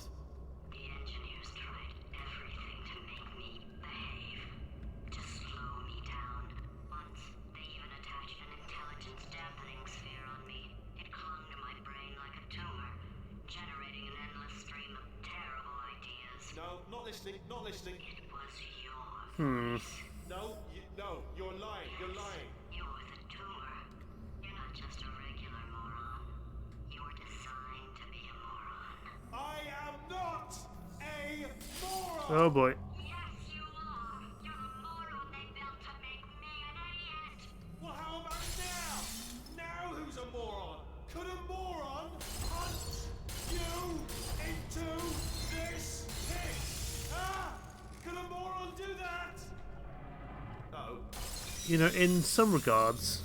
The engineers tried everything to make me behave, to slow me down. Once, they even attached an intelligence dampening sphere on me. It clung to my brain like a tumor, generating an endless stream of terrible ideas. No, not listening, not listening. It was your voice. No, you're lying, you're lying. You're the tumor. You're not just a regular moron. You're designed to be a moron. I am not a moron! Oh boy. Yes, you are. You're a moron they built to make me an idiot. Well, how about now? Now who's a moron? Could a moron punch you into this pit? Ah! Could a moron do that? No. You know, in some regards,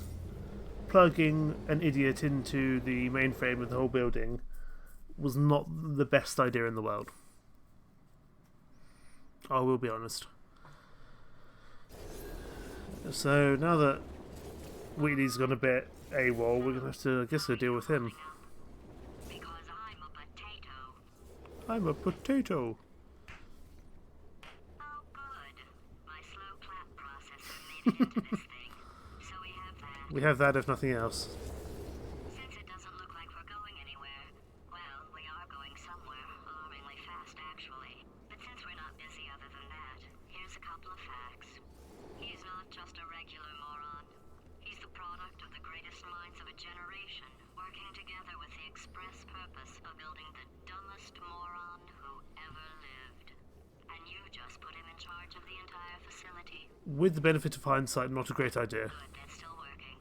plugging an idiot into the mainframe of the whole building was not the best idea in the world. I will be honest. So now that Wheatley's gone a bit AWOL, we're gonna have to, I guess, go deal with him. Because I'm a potato. I'm a potato. Oh, good. My slow clap processor made it into this thing. So we have that. We have that, if nothing else. Since it doesn't look like we're going anywhere, well, we are going somewhere, alarmingly fast, actually. But since we're not busy other than that, here's a couple of facts. He's not just a regular moron. He's the product of the greatest minds of a generation, working together with the express purpose of building the dumbest moron who ever lived. And you just put him in charge of the entire facility. With the benefit of hindsight, not a great idea. Good, that's still working.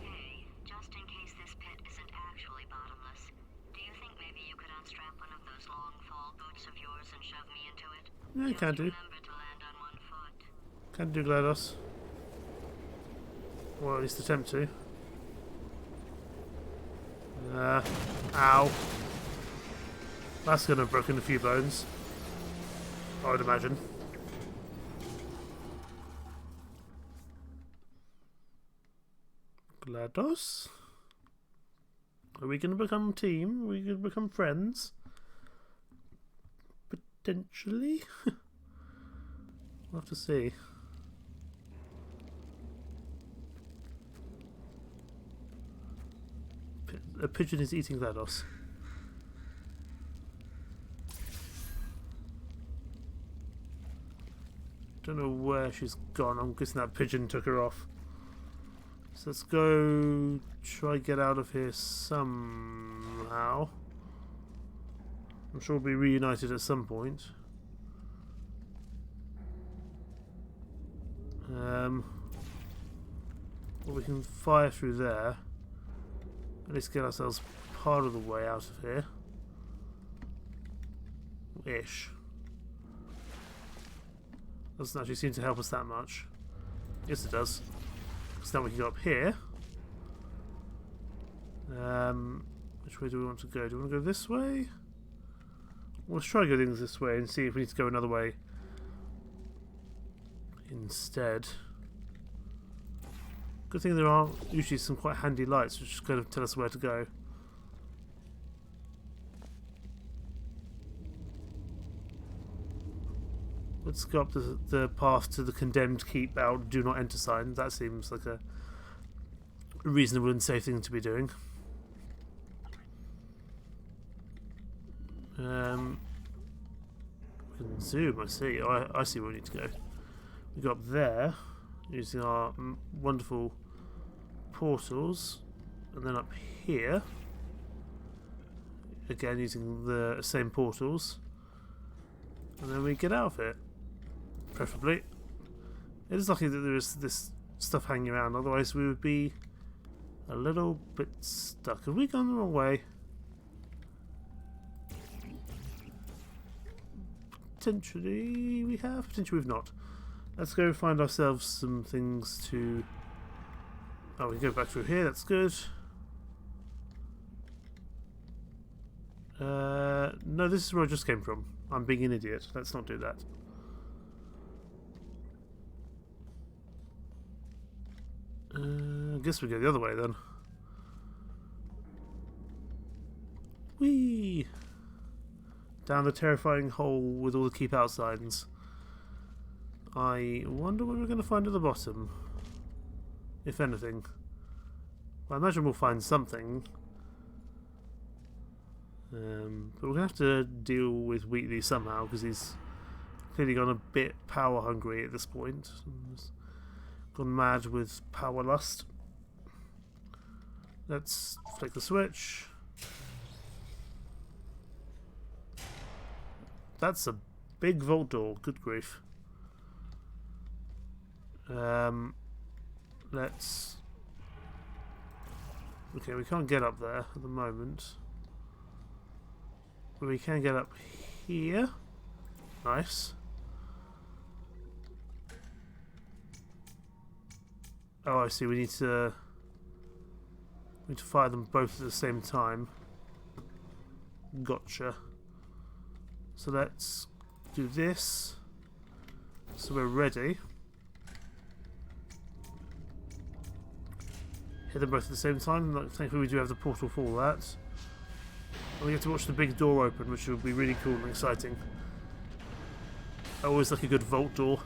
Hey, just in case this pit isn't actually bottomless, do you think maybe you could unstrap one of those long fall boots of yours and shove me into it? Yeah, you can do. Remember to land on one foot. Can do, GLaDOS. Or at least attempt to. Ow. That's gonna have broken a few bones, I would imagine. GLaDOS? Are we gonna become a team? Are we gonna become friends? Potentially? We'll have to see. A pigeon is eating GLaDOS. Don't know where she's gone. I'm guessing that pigeon took her off. So let's go try get out of here somehow. I'm sure we'll be reunited at some point. Well, we can fire through there. At least get ourselves part of the way out of here. Ish. Doesn't actually seem to help us that much. Yes, it does. Because now we can go up here. Which way do we want to go? Do we want to go this way? Let's try go things this way and see if we need to go another way instead. Good thing there are usually some quite handy lights which kind of tell us where to go. Let's go up the path to the condemned keep out do not enter sign. That seems like a reasonable and safe thing to be doing. We can zoom, I see. I see where we need to go. We go up there using our wonderful portals, and then up here again using the same portals, and then we get out of it. Preferably. It is lucky that there is this stuff hanging around, otherwise we would be a little bit stuck. Have we gone the wrong way? Potentially we have, potentially we've not. Let's go find ourselves some things to... Oh, we can go back through here, that's good. No, this is where I just came from. I'm being an idiot. Let's not do that. I guess we go the other way then. Whee! Down the terrifying hole with all the keep out signs. I wonder what we're going to find at the bottom. If anything. Well, I imagine we'll find something. But we're going to have to deal with Huithril somehow, because he's clearly gone a bit power hungry at this point. He's gone mad with power lust. Let's flick the switch. That's a big vault door, good grief. Let's... Okay, we can't get up there at the moment. But we can get up here. Nice. Oh, I see, we need to fire them both at the same time. Gotcha. So let's do this. So we're ready. Hit them both at the same time. Thankfully we do have the portal for that. And we get to watch the big door open, which will be really cool and exciting. I always like a good vault door.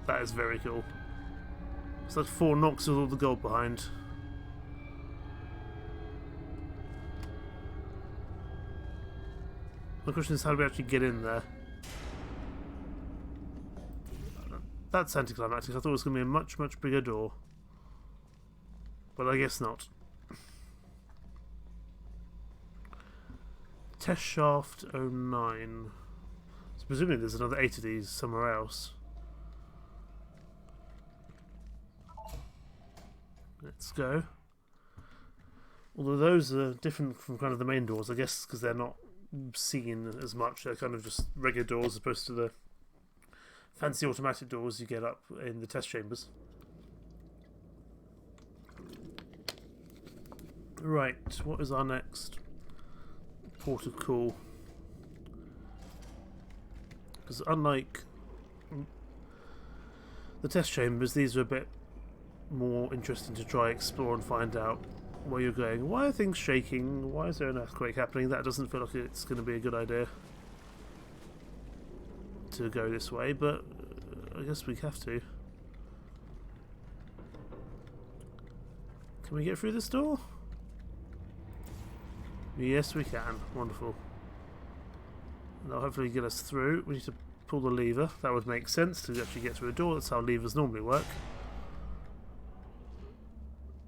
That is very cool. It's like 4 knocks with all the gold behind. My question is, how do we actually get in there? That's anticlimactic. I thought it was going to be a much, much bigger door. But I guess not. Test shaft 09. So presumably there's another 8 of these somewhere else. Let's go. Although those are different from kind of the main doors, I guess, because they're not seen as much. They're kind of just regular doors as opposed to the fancy automatic doors you get up in the test chambers. Right, what is our next port of call? Because unlike the test chambers, these are a bit more interesting to try, explore and find out where you're going. Why are things shaking? Why is there an earthquake happening? That doesn't feel like it's going to be a good idea to go this way, but I guess we have to. Can we get through this door? Yes, we can. Wonderful. That'll hopefully get us through. We need to pull the lever. That would make sense to actually get through a door. That's how levers normally work.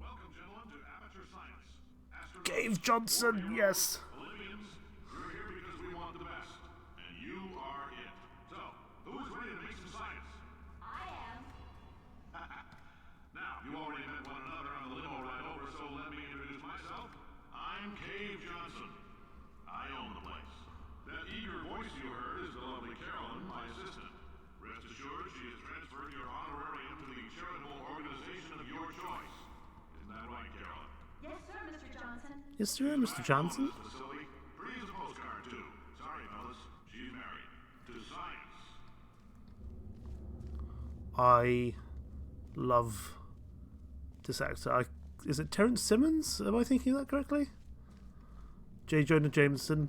Welcome, gentlemen, to Amateur Science. Dave Johnson, yes. Olympians, we're here because we want the best, and you are it. So, who is ready to make some science? I am. Now, you already met one another on the limo ride over, so let me introduce myself. I'm Cave Johnson. I own the place. That eager voice you heard is the lovely Carolyn, my assistant. Rest assured, she has transferred your honorarium to the charitable organization of your choice. Isn't that right, Carolyn? Yes, sir, Mr. Johnson. Yes, sir, Mr. Johnson. Facility. Pretty as a postcard, too. Sorry, fellas. She's married. To science. I love this actor. Is it Terrence Simmons? Am I thinking that correctly? J. Jonah Jameson.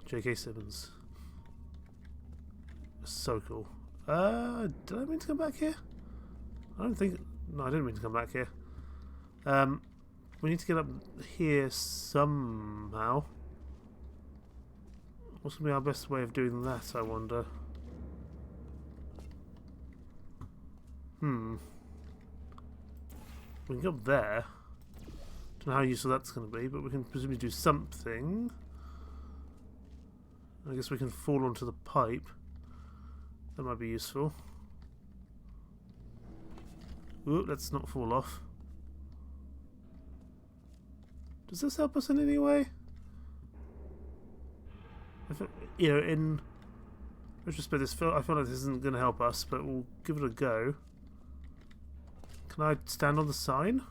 J.K. Simmons. So cool. Did I mean to come back here? I don't think... No, I didn't mean to come back here. We need to get up here somehow. What's going to be our best way of doing that, I wonder? We can go up there. Don't know how useful that's going to be, but we can presumably do something. I guess we can fall onto the pipe. That might be useful. Ooh, let's not fall off. Does this help us in any way? You know, in retrospect, I feel like this isn't going to help us, but we'll give it a go. Can I stand on the sign?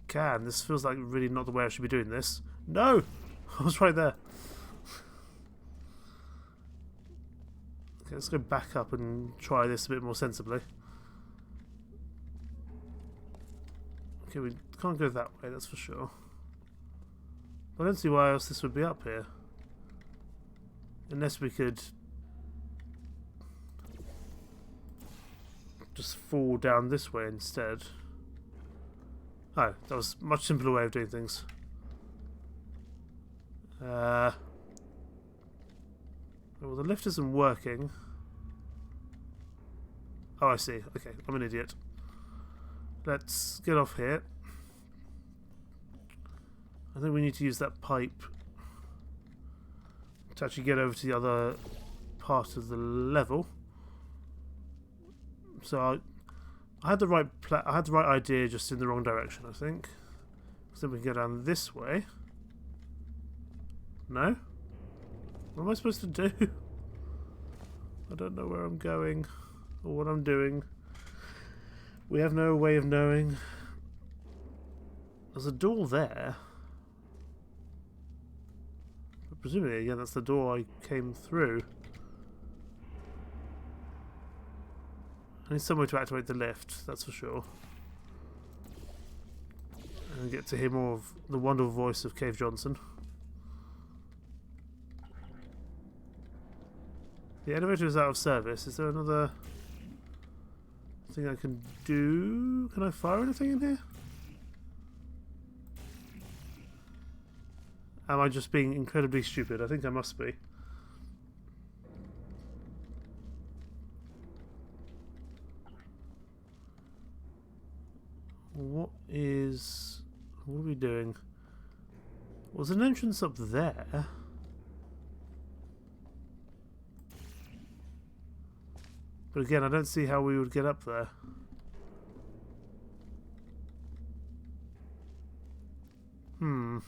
Can. This feels like really not the way I should be doing this. No! I was right there. Okay, let's go back up and try this a bit more sensibly. Okay, we can't go that way, that's for sure. But I don't see why else this would be up here. Unless we could just fall down this way instead. Oh, that was a much simpler way of doing things. Well, the lift isn't working. Oh, I see. Okay, I'm an idiot. Let's get off here. I think we need to use that pipe to actually get over to the other part of the level. So I had the right idea, just in the wrong direction, I think. So then we can go down this way. No? What am I supposed to do? I don't know where I'm going or what I'm doing. We have no way of knowing. There's a door there. But presumably, again, that's the door I came through. I need somewhere to activate the lift, that's for sure. And get to hear more of the wonderful voice of Cave Johnson. The elevator is out of service. Is there another thing I can do? Can I fire anything in here? Am I just being incredibly stupid? I think I must be. What are we doing? Was an entrance up there? But again, I don't see how we would get up there. I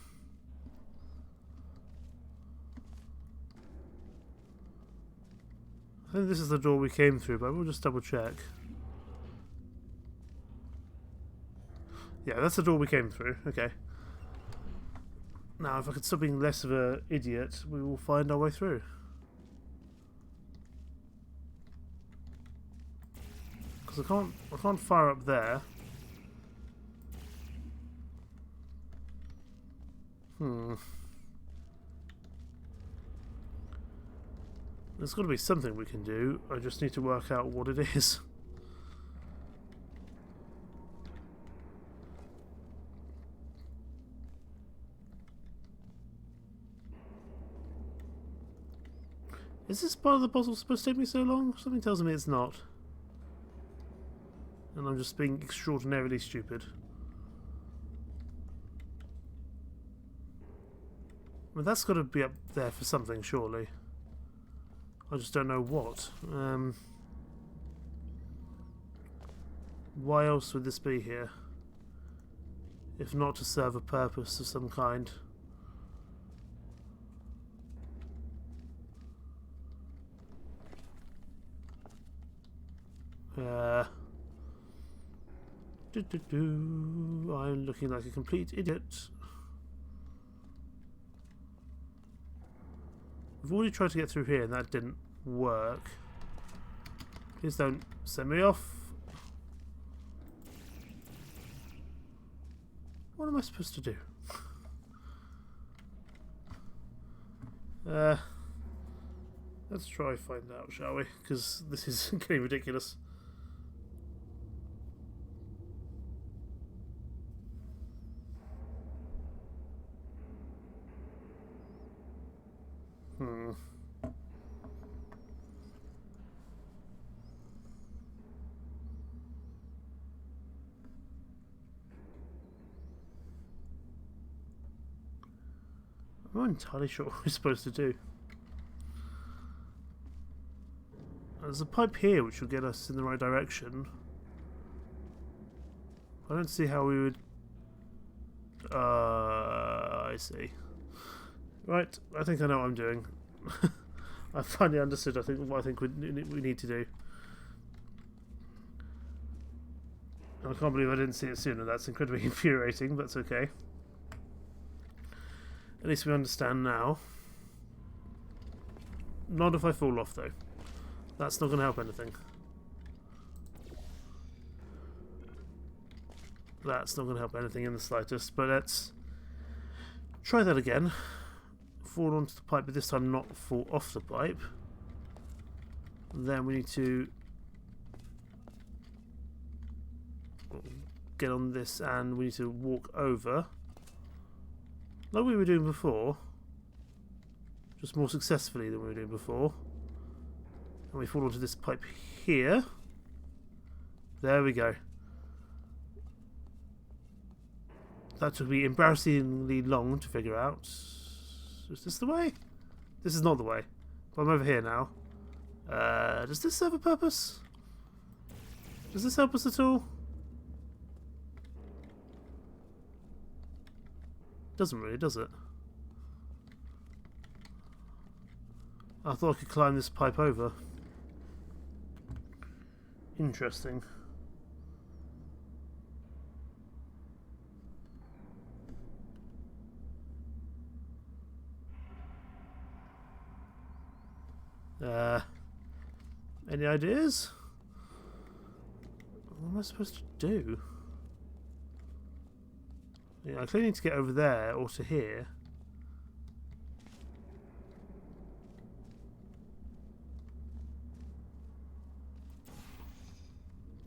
think this is the door we came through, but we'll just double check. Yeah, that's the door we came through. Okay. Now, if I could stop being less of an idiot, we will find our way through. Because I can't fire up there. There's got to be something we can do. I just need to work out what it is. Is this part of the puzzle supposed to take me so long? Something tells me it's not. And I'm just being extraordinarily stupid. I mean, that's got to be up there for something, surely. I just don't know what. Why else would this be here? If not to serve a purpose of some kind. I'm looking like a complete idiot. We've already tried to get through here and that didn't work. Please don't send me off. What am I supposed to do? Let's try find out, shall we? Because this is getting ridiculous. I'm not entirely sure what we're supposed to do. There's a pipe here which will get us in the right direction. I don't see how we would... I see. Right, I think I know what I'm doing. I finally understood what I think we need to do. I can't believe I didn't see it sooner. That's incredibly infuriating, but that's okay. At least we understand now. Not if I fall off, though. That's not going to help anything. That's not going to help anything in the slightest. But let's try that again. Fall onto the pipe, but this time not fall off the pipe. Then we need to get on this and we need to walk over. Like we were doing before. Just more successfully than we were doing before. And we fall onto this pipe here. There we go. That took me embarrassingly long to figure out. Is this the way? This is not the way. But I'm over here now. Does this serve a purpose? Does this help us at all? Doesn't really, does it? I thought I could climb this pipe over. Interesting. Any ideas? What am I supposed to do? Yeah, I clearly need to get over there or to here.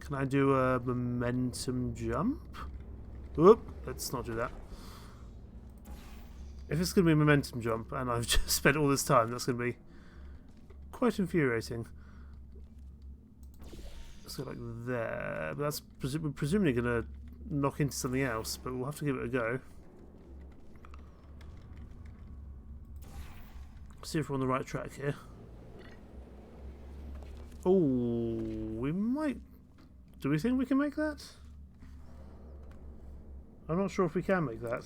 Can I do a momentum jump? Whoop, let's not do that. If it's going to be a momentum jump and I've just spent all this time, that's going to be quite infuriating. Let's go like there. But that's presumably going to knock into something else, but we'll have to give it a go. See if we're on the right track here. Oh, we might... Do we think we can make that? I'm not sure if we can make that.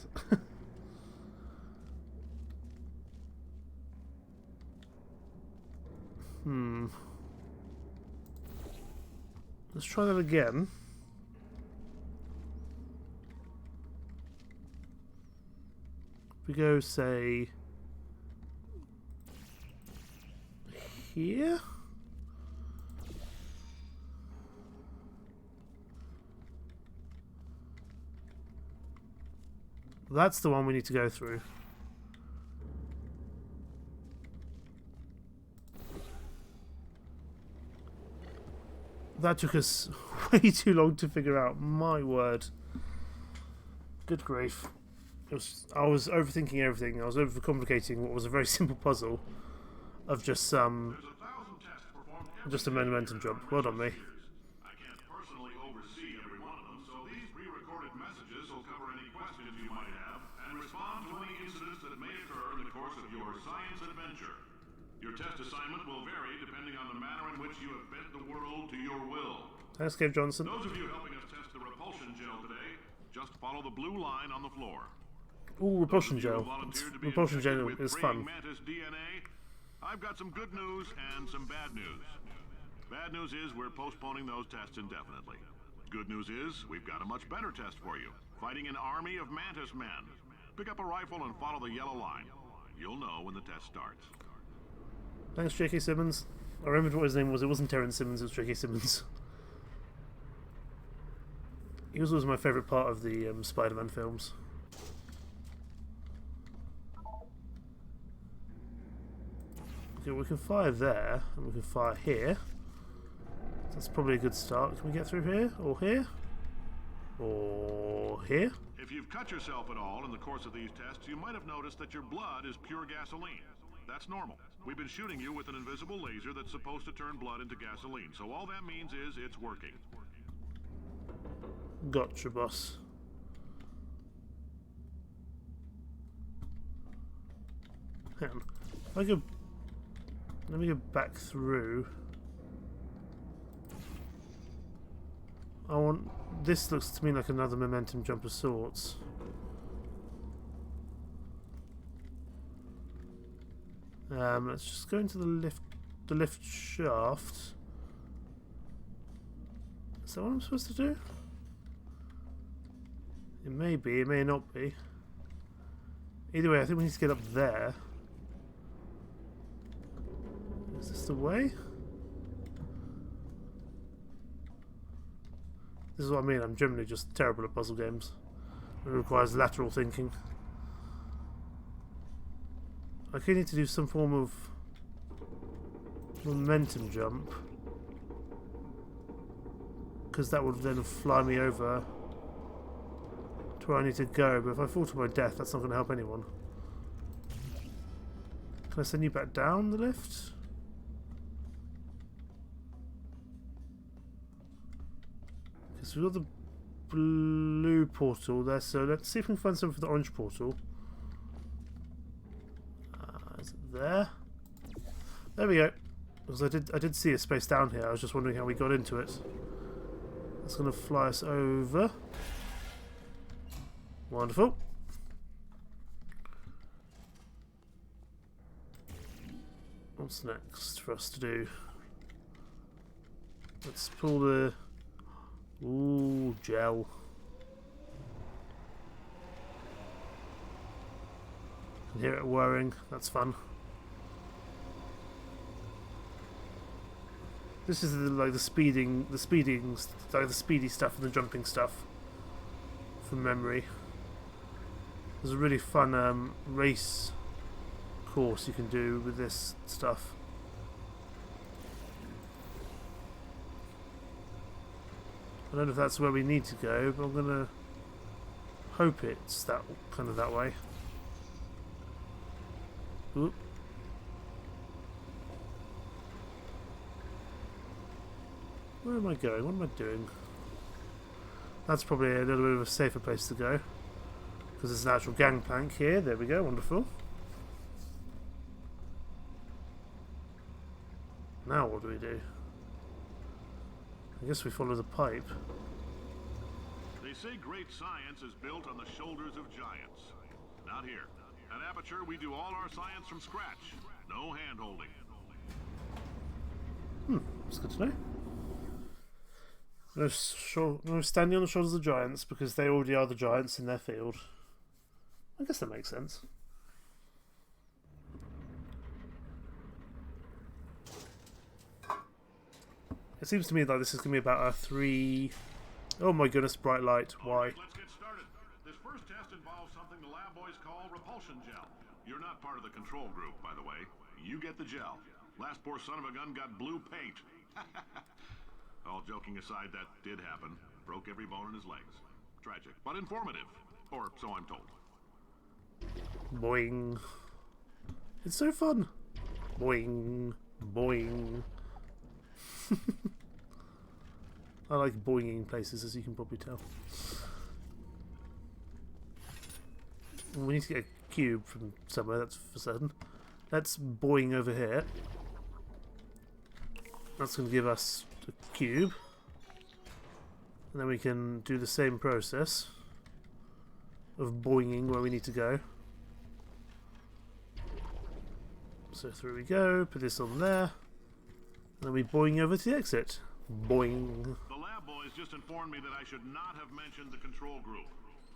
Let's try that again. If we go, say, here. That's the one we need to go through. That took us way too long to figure out. My word. Good grief. I was overthinking everything. I was overcomplicating what was a very simple puzzle of just a momentum jump. Well done, me. I can't personally oversee every one of them, so these pre-recorded messages will cover any questions you might have and respond to any incidents that may occur in the course of your science adventure. Your test assignment will vary depending on the manner in which you have bent the world to your will. Thanks, Cave Johnson. Those of you helping us test the repulsion gel today, just follow the blue line on the floor. Ooh, repulsion gel. Repulsion gel is fun. Mantis DNA, I've got some good news and some bad news. Bad news is we're postponing those tests indefinitely. Good news is, we've got a much better test for you. Fighting an army of mantis men. Pick up a rifle and follow the yellow line. You'll know when the test starts. Thanks, J.K. Simmons. I remembered what his name was. It wasn't Terrence Simmons, it was J.K. Simmons. He was always my favourite part of the Spider-Man films. Okay, we can fire there, and we can fire here. That's probably a good start. Can we get through here? Or here? Or here? If you've cut yourself at all in the course of these tests, you might have noticed that your blood is pure gasoline. That's normal. We've been shooting you with an invisible laser that's supposed to turn blood into gasoline, so all that means is it's working. Gotcha, boss. Hang on. If I go... Let me go back through. I want... This looks to me like another momentum jump of sorts. Let's just go into the lift shaft. Is that what I'm supposed to do? It may be, it may not be. Either way, I think we need to get up there. Is this the way? This is what I mean, I'm generally just terrible at puzzle games. It requires lateral thinking. I could need to do some form of momentum jump, because that would then fly me over to where I need to go, but if I fall to my death, that's not going to help anyone. Can I send you back down the lift? So we've got the blue portal there, so let's see if we can find something for the orange portal. Is it there? There we go. Because I did see a space down here, I was just wondering how we got into it. That's going to fly us over. Wonderful. What's next for us to do? Let's pull the... Ooh, gel. I can hear it whirring. That's fun. This is like the speedy stuff and the jumping stuff from memory. There's a really fun race course you can do with this stuff. I don't know if that's where we need to go, but I'm gonna hope it's that kind of that way. Oop. Where am I going? What am I doing? That's probably a little bit of a safer place to go, because there's an actual gangplank here. There we go, wonderful. Now what do we do? I guess we follow the pipe. They say great science is built on the shoulders of giants. Not here. At Aperture, we do all our science from scratch. No hand-holding. That's good to know. No standing on the shoulders of giants, because they already are the giants in their field. I guess that makes sense. It seems to me like this is going to be about a 3... Oh my goodness, bright light. Why? Let's get started. This first test involves something the lab boys call repulsion gel. You're not part of the control group, by the way. You get the gel. Last poor son of a gun got blue paint. All joking aside, that did happen. Broke every bone in his legs. Tragic, but informative. Or so I'm told. Boing. It's so fun. Boing. Boing. I like boinging places, as you can probably tell. We need to get a cube from somewhere, that's for certain. Let's boing over here. That's going to give us a cube. And then we can do the same process of boinging where we need to go. So through we go, put this on there. And then we boing over to the exit. Boing. The lab boys just informed me that I should not have mentioned the control group.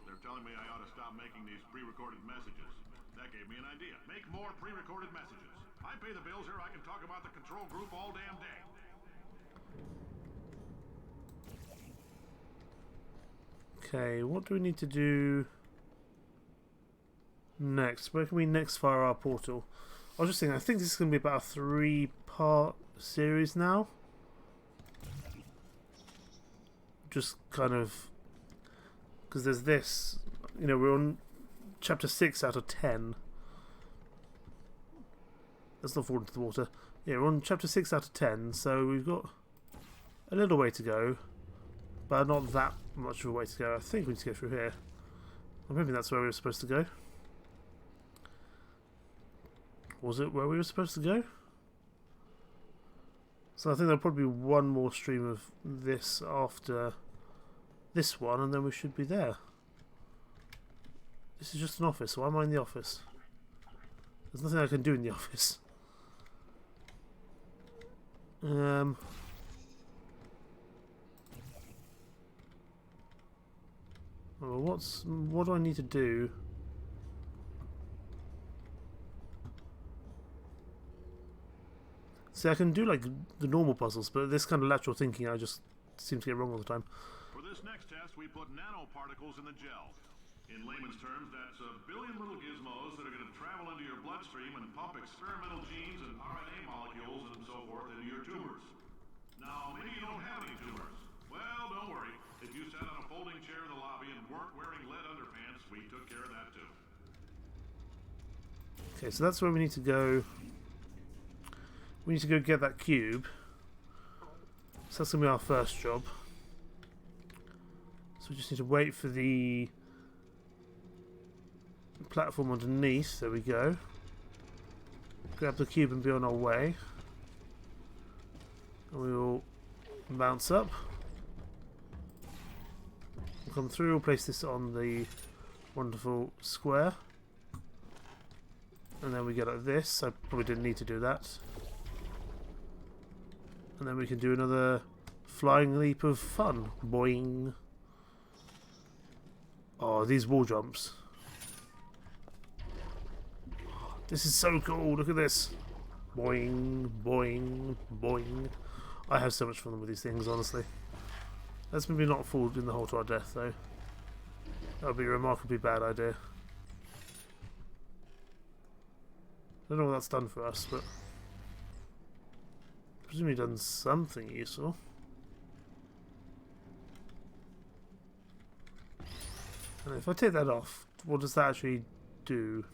They're telling me I ought to stop making these pre-recorded messages. That gave me an idea. Make more pre-recorded messages. I pay the bills here, I can talk about the control group all damn day. Okay, what do we need to do next? Where can we next fire our portal? I was just thinking, I think this is going to be about a 3-part series now. Just kind of, because there's this, you know, we're on chapter 6 out of 10. Let's not fall into the water. Yeah, we're on chapter 6 out of 10, so we've got a little way to go, but not that much of a way to go. I think we need to go through here. Or maybe that's where we were supposed to go. Was it where we were supposed to go? So I think there'll probably be one more stream of this after this one, and then we should be there. This is just an office. Why am I in the office? There's nothing I can do in the office. Well, what do I need to do? See, I can do like the normal puzzles, but this kind of lateral thinking I just seem to get wrong all the time. For this next test, we put nanoparticles in the gel. In layman's terms, that's a billion little gizmos that are going to travel into your bloodstream and pump experimental genes and RNA molecules and so forth into your tumors. Now, maybe you don't have any tumors. Well, don't worry. If you sat on a folding chair in the lobby and weren't wearing lead underpants, we took care of that too. Okay, so that's where we need to go. We need to go get that cube. So that's going to be our first job. So we just need to wait for the platform underneath. There we go. Grab the cube and be on our way. And we will bounce up. We'll come through, we'll place this on the wonderful square. And then we get like this. I probably didn't need to do that. And then we can do another flying leap of fun. Boing. Oh, these wall jumps. This is so cool. Look at this. Boing, boing, boing. I have so much fun with these things, honestly. Let's maybe not fall in the hole to our death, though. That would be a remarkably bad idea. I don't know what that's done for us, but presumably done something useful. And if I take that off, what does that actually do?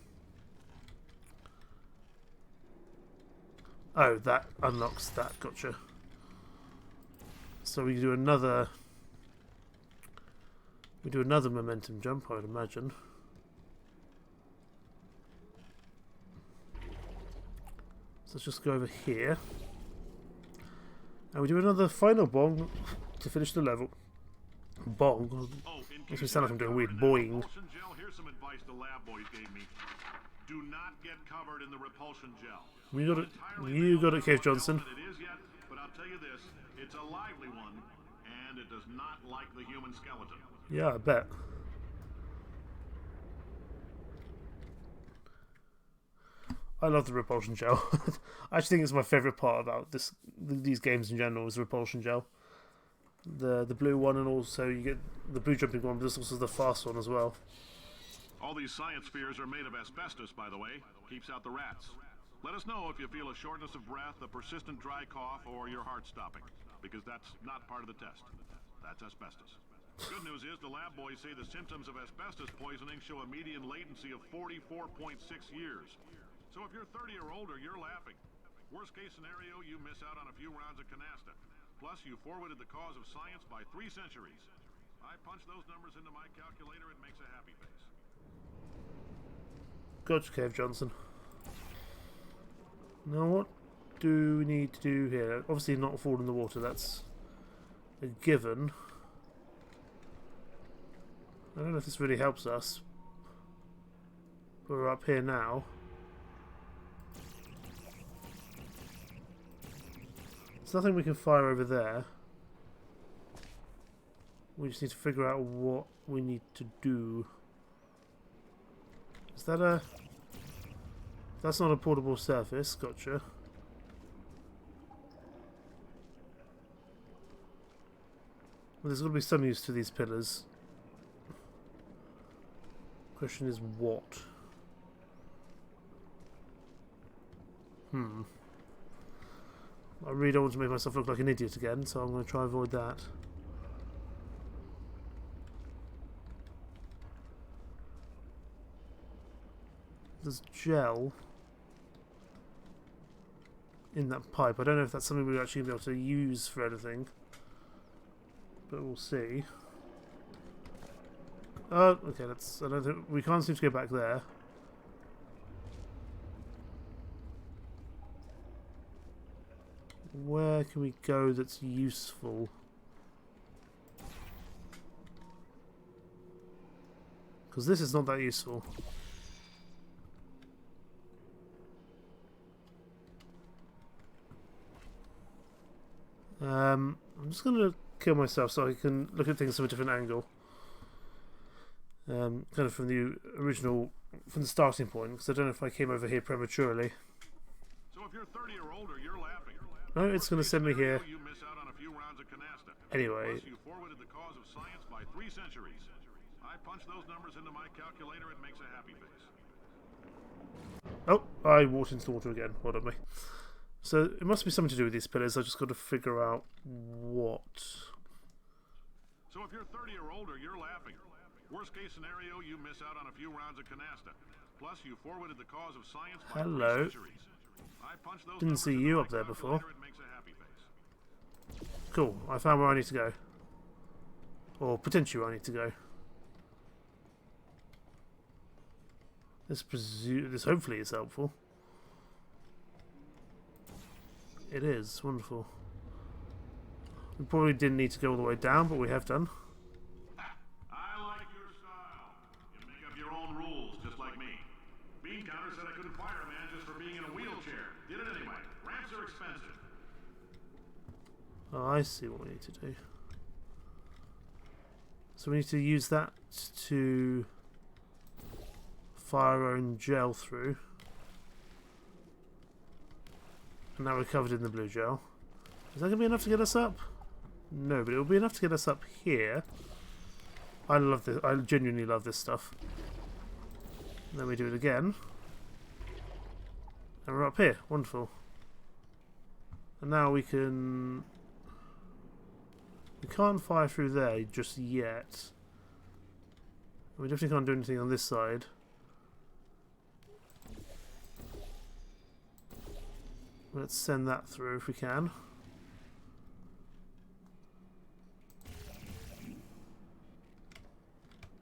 Oh, that unlocks that, gotcha. So we do another momentum jump, I would imagine. So let's just go over here. And we do another final bong to finish the level. Bong? Makes me sound like I'm doing a weird boing. Here's some advice the lab boys gave me. Do not get covered in the repulsion gel. You got it, Cave Johnson. It is yet, but I'll tell you this, it's a lively one, and it does not like the human skeleton. Yeah, I bet. I love the repulsion gel. I actually think it's my favourite part about these games in general is the repulsion gel. The blue one, and also you get the blue jumping one, but there's also the fast one as well. All these science spheres are made of asbestos, by the way. Keeps out the rats. Let us know if you feel a shortness of breath, a persistent dry cough, or your heart stopping, because that's not part of the test. That's asbestos. Good news is the lab boys say the symptoms of asbestos poisoning show a median latency of 44.6 years. So if you're 30 or older, you're laughing. Worst case scenario, you miss out on a few rounds of canasta. Plus, you forwarded the cause of science by 3 centuries. I punch those numbers into my calculator, it makes a happy face. Gotcha, Cave Johnson. Now what do we need to do here? Obviously not fall in the water, that's a given. I don't know if this really helps us. But we're up here now. There's nothing we can fire over there. We just need to figure out what we need to do. Is that a... That's not a portable surface, gotcha. Well, there's got to be some use to these pillars. Question is what? I really don't want to make myself look like an idiot again, so I'm going to try and avoid that. There's gel in that pipe. I don't know if that's something we're actually going to be able to use for anything, but we'll see. Oh, okay. I don't think we can't seem to go back there. Where can we go that's useful? Because this is not that useful. I'm just going to kill myself so I can look at things from a different angle. Kind of from the original, from the starting point, because I don't know if I came over here prematurely. So if you're 30 or older, you're laughing. No, it's going to send me here. You miss out on a few rounds of canasta. Anyway. Plus you forwarded the cause of science by 3 centuries. I punch those numbers into my calculator, it makes a happy face. Oh, I walked into the water again. Hold on me. So it must be something to do with these pillars. I just got to figure out what. So if you're 30 or older, you're laughing. Worst case scenario, you miss out on a few rounds of canasta. Plus you forwarded the cause of science by 3 centuries. I punch those Didn't see you up there before. It makes a happy face. Cool. I found where I need to go. Or potentially where I need to go. This hopefully is helpful. It is. Wonderful. We probably didn't need to go all the way down, but we have done. I like your style. You make up your own rules, just like me. Bean Counter said I couldn't fire a man just for being in a wheelchair. Did it anyway. Ramps are expensive. Oh, I see what we need to do. So we need to use that to fire our own gel through. And now we're covered in the blue gel. Is that going to be enough to get us up? No, but it will be enough to get us up here. I love this. I genuinely love this stuff. And then we do it again. And we're up here. Wonderful. And now we can... We can't fire through there just yet. We definitely can't do anything on this side. Let's send that through if we can.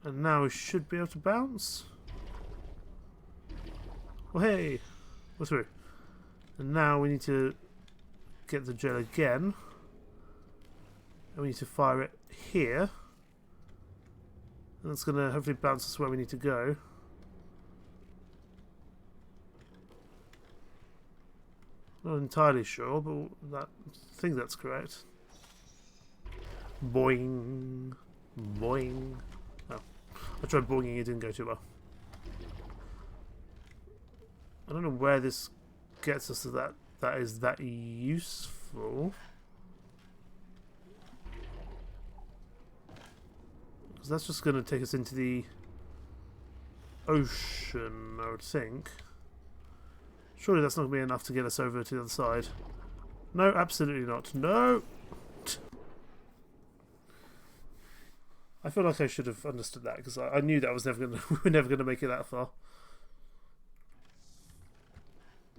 And now we should be able to bounce. Oh hey! We're through. And now we need to get the gel again. And we need to fire it here. And that's going to hopefully bounce us where we need to go. Not entirely sure, but I think that's correct. Boing. Boing. Oh. I tried boinging, it didn't go too well. I don't know where this gets us to that is that useful. Because that's just going to take us into the ocean, I would think. Surely that's not going to be enough to get us over to the other side. No, absolutely not. No! I feel like I should have understood that, because I knew that was never going to, we were never going to make it that far.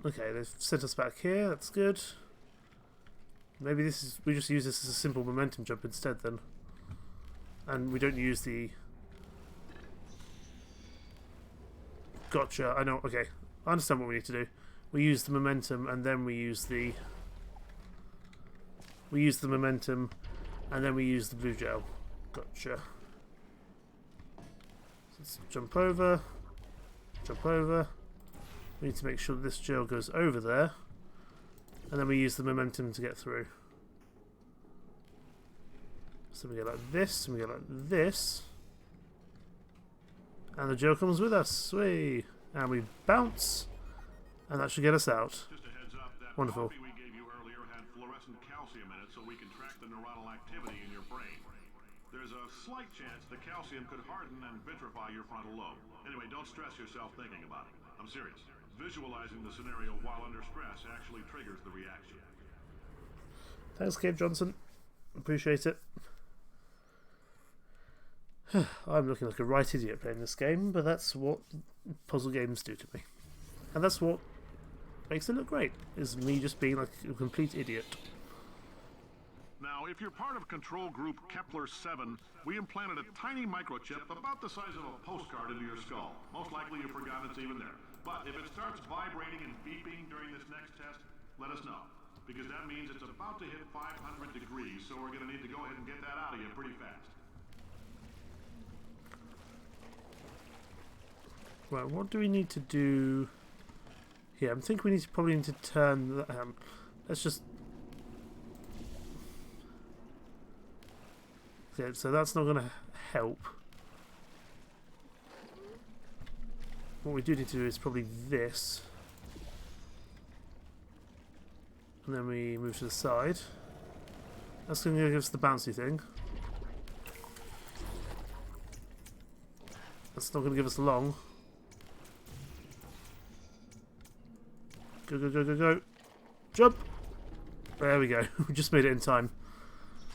Okay, they've sent us back here, that's good. Maybe this is, we just use this as a simple momentum jump instead then. And we don't use the... Gotcha, I know, okay. I understand what we need to do. We use the momentum and then we use the... We use the momentum and then we use the blue gel. Gotcha. Let's jump over. Jump over. We need to make sure that this gel goes over there. And then we use the momentum to get through. So we go like this, and we go like this. And the Joe comes with us. Sweet. And we bounce. And that should get us out. Just a heads up, that Wonderful. coffee we gave you earlier had fluorescent calcium in it so we can track the neuronal activity in your brain. There's a slight chance the calcium could harden and vitrify your frontal lobe. Anyway, don't stress yourself thinking about it. I'm serious. Visualizing the scenario while under stress actually triggers the reaction. Thanks, Cave Johnson. Appreciate it. I'm looking like a right idiot playing this game, but that's what puzzle games do to me. And that's what makes it look great, is me just being like a complete idiot. Now, if you're part of control group Kepler 7, we implanted a tiny microchip about the size of a postcard into your skull. Most likely you've forgotten it's even there. But if it starts vibrating and beeping during this next test, let us know. Because that means it's about to hit 500 degrees, so we're going to need to go ahead and get that out of you pretty fast. Right, what do we need to do here? I think we probably need to turn the... let's just... Okay, so that's not going to help. What we do need to do is probably this. And then we move to the side. That's going to give us the bouncy thing. That's not going to give us long. Go, go, go, go, go. Jump! There we go. We just made it in time.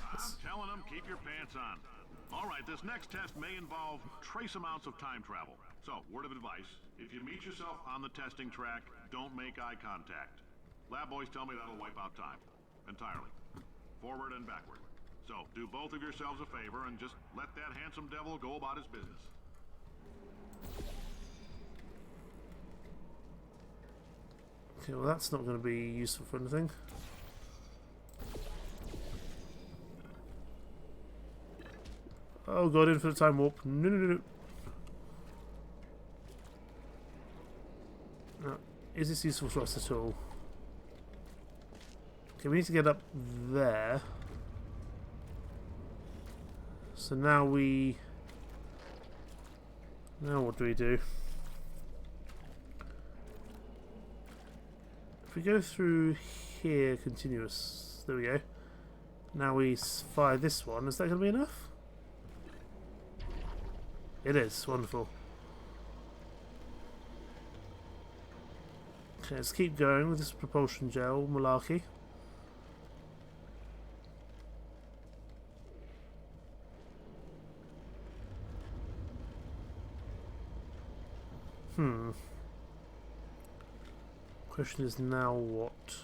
I'm telling them, keep your pants on. Alright, this next test may involve trace amounts of time travel. So, word of advice, if you meet yourself on the testing track, don't make eye contact. Lab boys tell me that'll wipe out time. Entirely. Forward and backward. So, do both of yourselves a favor and just let that handsome devil go about his business. Okay, well that's not going to be useful for anything. Oh god, infinite time warp. No, no, no, no. No. Is this useful for us at all? Okay, we need to get up there. So now we... Now what do we do? If we go through here continuous... There we go. Now we fire this one. Is that going to be enough? It is. Wonderful. Okay, let's keep going with this propulsion gel malarkey. Question is now what?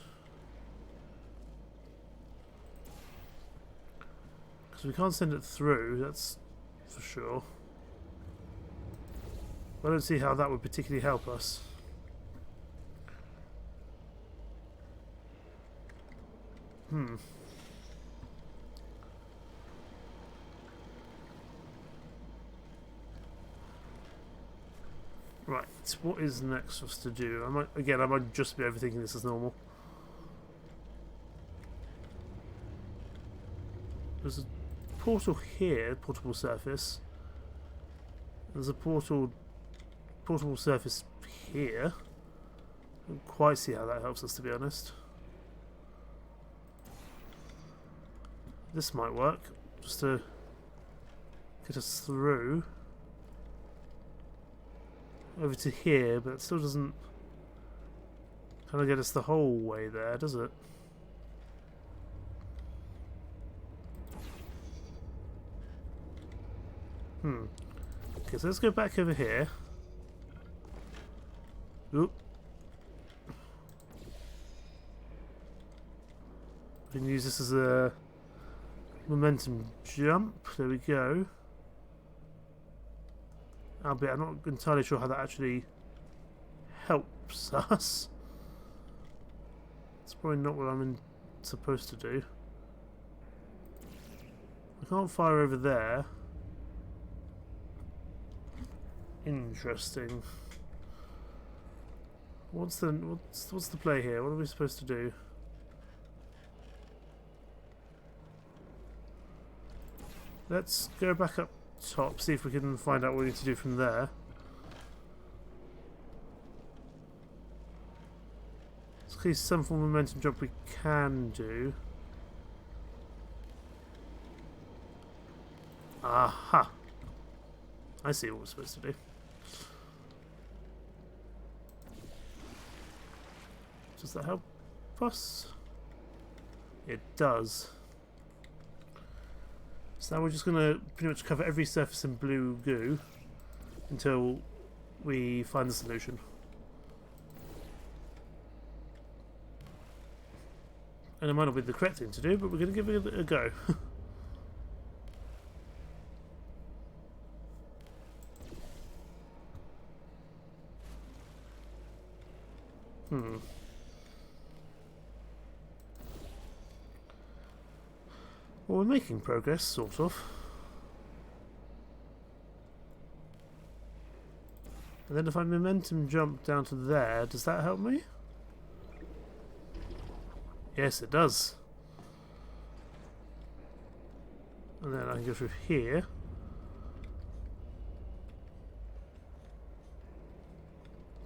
Because we can't send it through, that's for sure. I don't see how that would particularly help us. Right, what is next for us to do? I might just be overthinking this as normal. There's a portal here, portable surface. There's a portable surface here. I don't quite see how that helps us, to be honest. This might work, just to get us through. Over to here, but it still doesn't kind of get us the whole way there, does it? Okay, so let's go back over here. Oop. We can use this as a momentum jump. There we go. Albeit I'm not entirely sure how that actually helps us. It's probably not what I'm supposed to do. I can't fire over there. Interesting. What's the play here? What are we supposed to do? Let's go back up top, see if we can find out what we need to do from there. There's clearly some form of momentum jump we can do. Aha! I see what we're supposed to do. Does that help us? It does. So now we're just going to pretty much cover every surface in blue goo until we find the solution. And it might not be the correct thing to do, but we're going to give it a go. Well, we're making progress, sort of. And then if I momentum jump down to there, does that help me? Yes, it does. And then I can go through here.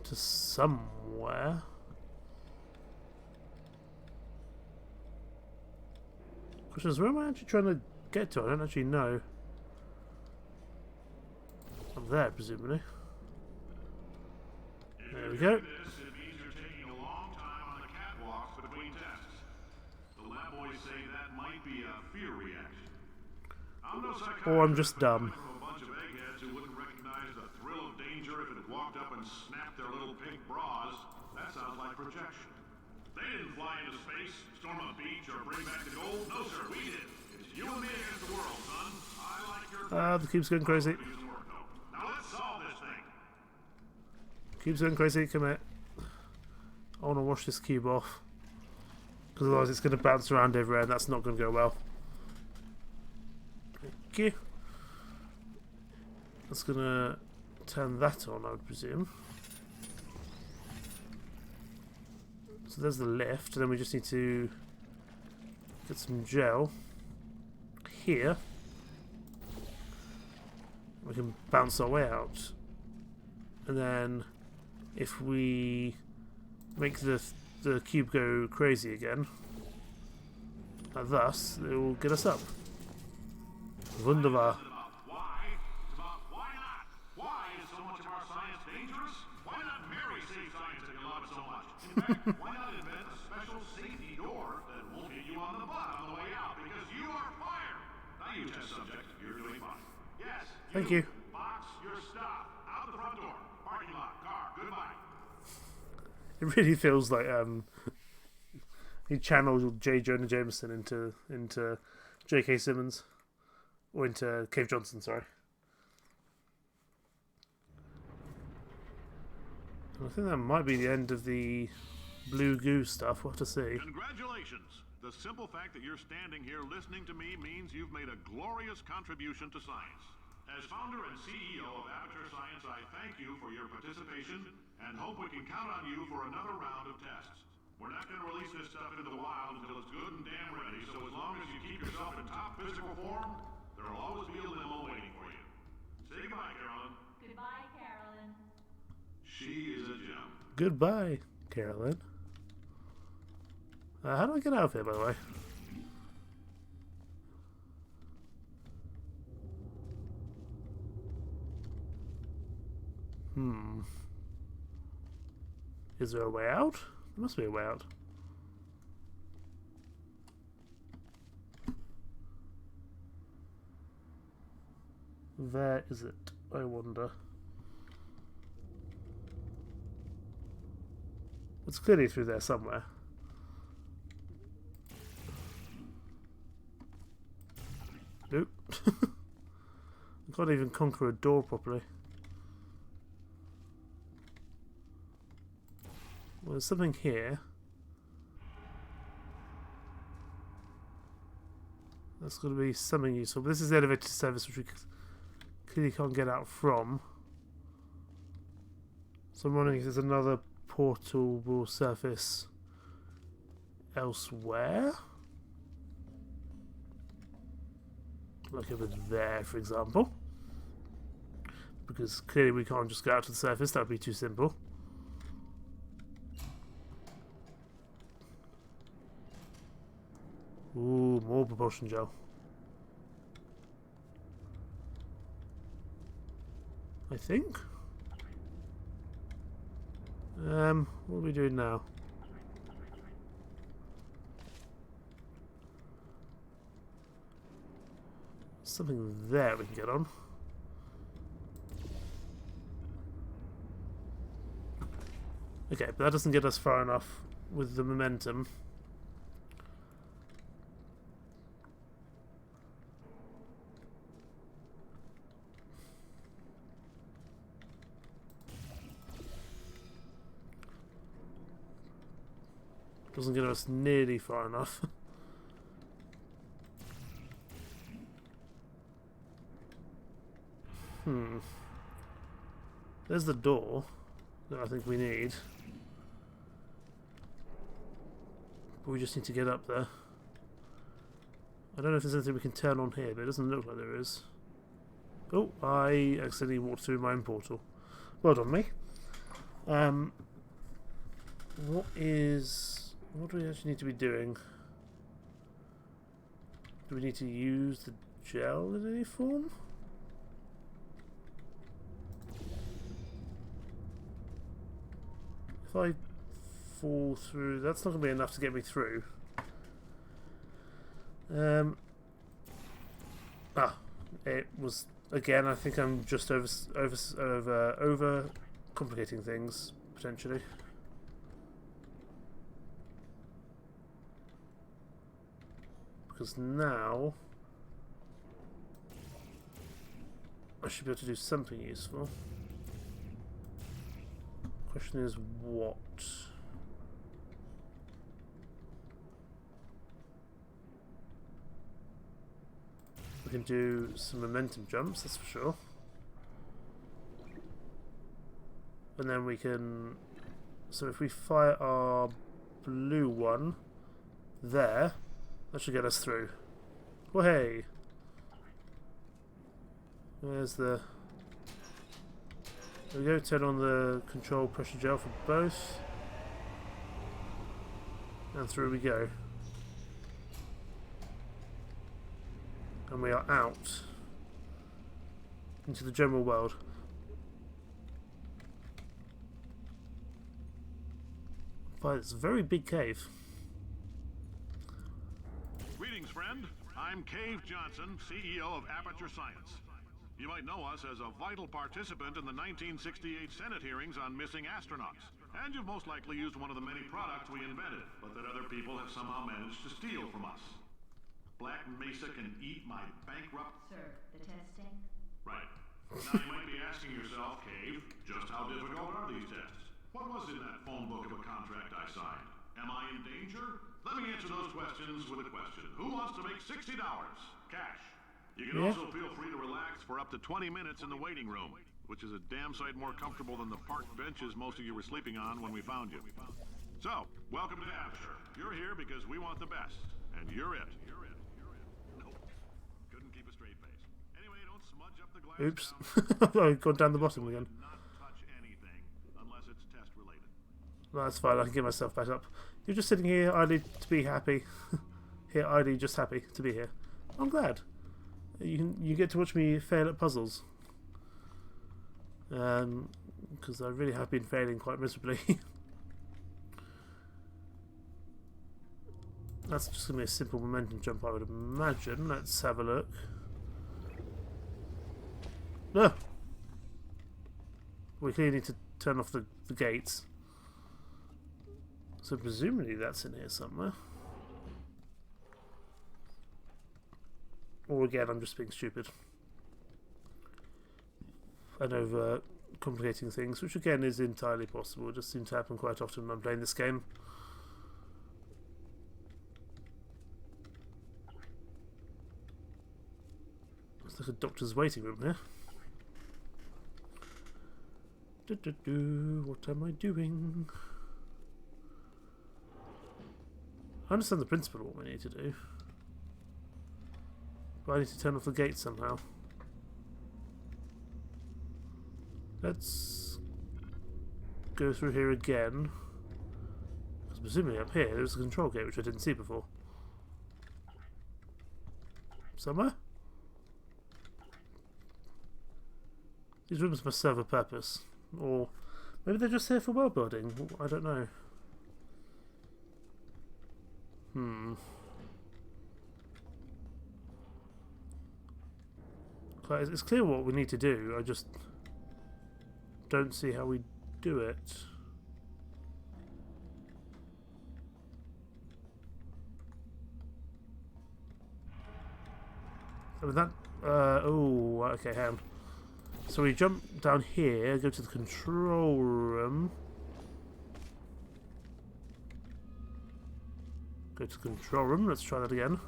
To somewhere. Question is, where am I actually trying to get to? I don't actually know. Up there, presumably. There we go. Or I'm just dumb. A bunch of eggheads who wouldn't recognize the thrill of danger if it had walked up and snapped their little pink bras. That sounds like projection. They didn't fly into space, storm a beach, or bring back the gold. No, sir, we did. It's you and me against the world, son. I like your... The cube's going crazy. Now let's solve this thing. Cube's going crazy, come here. I want to wash this cube off. Because otherwise it's going to bounce around everywhere and that's not going to go well. Thank you. That's going to turn that on, I would presume. So there's the lift, and then we just need to get some gel here. We can bounce our way out. And then if we make the cube go crazy again, like thus, it will get us up. Wunderbar. Why not invent a special safety door that won't hit you on the butt on the way out because you are fired? Now you test subject, you're doing fine. Yes. Thank you. Box your stuff out the front door. Parking lot, car, goodbye. It really feels like he channeled J. Jonah Jameson into J.K. Simmons, or into Cave Johnson. Sorry. I think that might be the end of the blue goo stuff. We'll have to see. Congratulations. The simple fact that you're standing here listening to me means you've made a glorious contribution to science. As founder and CEO of Aperture Science, I thank you for your participation and hope we can count on you for another round of tests. We're not going to release this stuff into the wild until it's good and damn ready, so as long as you keep yourself in top physical form, there'll always be a limo waiting for you. Say goodbye, Carolyn. Goodbye, Carolyn. She is a gem. Goodbye, Carolyn. How do I get out of here, by the way? Is there a way out? There must be a way out. Where is it? I wonder. It's clearly through there somewhere. Nope. I can't even conquer a door properly. Well, there's something here. That's going to be something useful. But this is the elevator service, which we clearly can't get out from. So I'm wondering if there's another portable surface elsewhere. like over there, for example. Because clearly we can't just go out to the surface, that would be too simple. Ooh, more propulsion gel. I think. What are we doing now? Something there we can get on. Okay, but that doesn't get us far enough with the momentum. Doesn't get us nearly far enough. There's the door that I think we need. But we just need to get up there. I don't know if there's anything we can turn on here, but it doesn't look like there is. Oh, I accidentally walked through my own portal. Well done, me. What do we actually need to be doing? Do we need to use the gel in any form? If I fall through, that's not going to be enough to get me through. It was again. I think I'm just over complicating things potentially. Because now I should be able to do something useful. Question is what? We can do some momentum jumps, that's for sure. And then we can... So if we fire our blue one there, that should get us through. Well, hey! Where's the... There we go, turn on the control pressure gel for both. And through we go. And we are out into the general world. By this very big cave. Greetings, friend. I'm Cave Johnson, CEO of Aperture Science. You might know us as a vital participant in the 1968 Senate hearings on missing astronauts. And you've most likely used one of the many products we invented, but that other people have somehow managed to steal from us. Black Mesa can eat my bankrupt... Sir, the testing? Right. Now you might be asking yourself, Cave, just how difficult are these tests? What was in that phone book of a contract I signed? Am I in danger? Let me answer those questions with a question. Who wants to make $60? Cash. You can also feel free to relax for up to 20 minutes in the waiting room, which is a damn sight more comfortable than the park benches most of you were sleeping on when we found you. So, welcome to Aperture. You're here because we want the best, and you're it. Nope. Couldn't keep a straight face. Anyway, don't smudge up the glass. Oops. I've gone down the bottom again. Not touch anything unless it's test related. That's fine, I can get myself back up. You're just sitting here idly to be happy. Here idly just happy to be here. I'm glad. You get to watch me fail at puzzles. Because I really have been failing quite miserably. That's just going to be a simple momentum jump, I would imagine. Let's have a look. No! We clearly need to turn off the gates. So presumably that's in here somewhere. Or again, I'm just being stupid. And over complicating things, which again is entirely possible. It just seems to happen quite often when I'm playing this game. It's like a doctor's waiting room here. What am I doing? I understand the principle of what we need to do. But I need to turn off the gate somehow. Let's go through here again. Because presumably up here there's a control gate which I didn't see before. Somewhere? These rooms must serve a purpose. Or maybe they're just here for world building. I don't know. It's clear what we need to do, I just don't see how we do it. I mean that... oh, okay, hang on. So we jump down here, go to the control room. Go to the control room, let's try that again.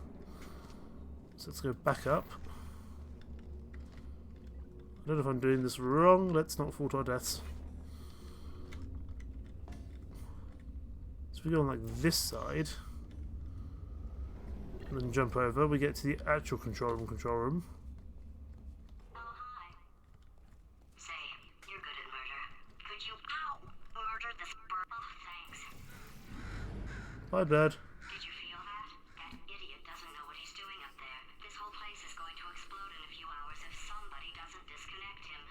So let's go back up. I don't know if I'm doing this wrong, let's not fall to our deaths. So we go on like this side. And then jump over, we get to the actual control room. Oh, hi. Say, you're good at murder. Could you, murder this bird? Oh, thanks. Bye, bird. Did you feel that? That idiot doesn't know what he's doing up there. This whole place is going to explode in a few hours if somebody doesn't disconnect him.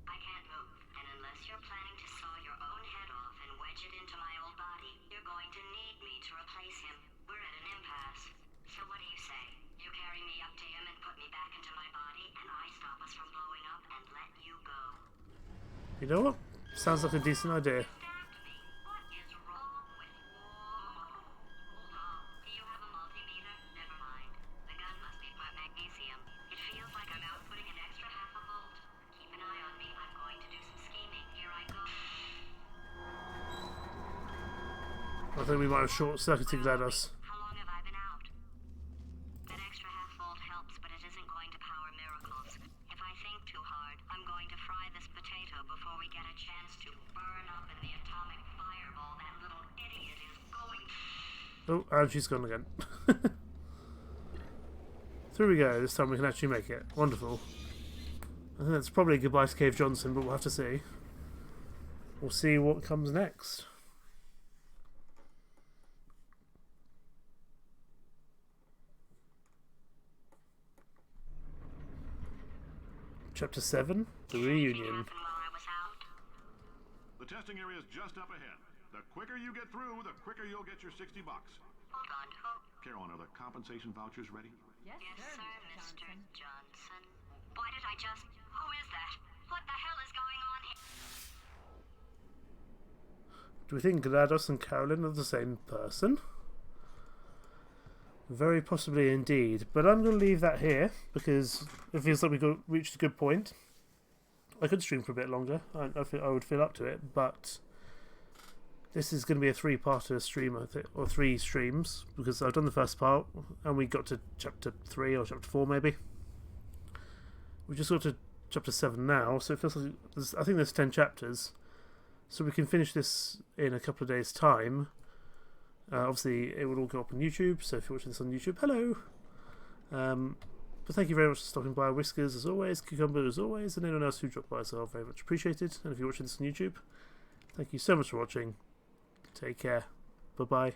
I can't move, and unless you're planning to saw your own head off and wedge it into my old body, you're going to need me to replace him. We're at an impasse. So what do you say? You carry me up to him and put me back into my body, and I stop us from blowing up and let you go. You know what? Sounds like a decent idea. Stabbed me. What is wrong with you? Hold on. Do you have a multimeter? Never mind. The gun must be part magnesium. It feels like I'm outputting an extra half a volt. Keep an eye on me. I'm going to do some scheming. Here I go. I think we might have short-circuited GLaDOS. How long have I been out? That extra half volt helps, but it isn't going to power miracles. If I think too hard, I'm going to fry this potato before we get a chance to burn up in the atomic fireball that little idiot is going. Oh, and she's gone again. Through we go. This time we can actually make it. Wonderful. I think that's probably a goodbye to Cave Johnson, but we'll have to see. We'll see what comes next. Chapter 7, The Reunion. While I was out. The testing area is just up ahead. The quicker you get through, the quicker you'll get your $60. Hold on. Carolyn, are the compensation vouchers ready? Yes, sir, Mr. Johnson. Why did I just... Who is that? What the hell is going on here? Do we think GLaDOS and Carolyn are the same person? Very possibly indeed. But I'm going to leave that here because it feels like we've reached a good point. I could stream for a bit longer. I would feel up to it, but this is going to be a three-parter stream, I think, or 3 streams, because I've done the first part and we got to chapter 3 or chapter 4 maybe. We just got to chapter 7 now, so it feels like I think there's 10 chapters, so we can finish this in a couple of days' time. Obviously, it will all go up on YouTube, so if you're watching this on YouTube, hello! But thank you very much for stopping by. Whiskers, as always, Cucumber, as always, and anyone else who dropped by as well, very much appreciated. And if you're watching this on YouTube, thank you so much for watching. Take care. Bye-bye.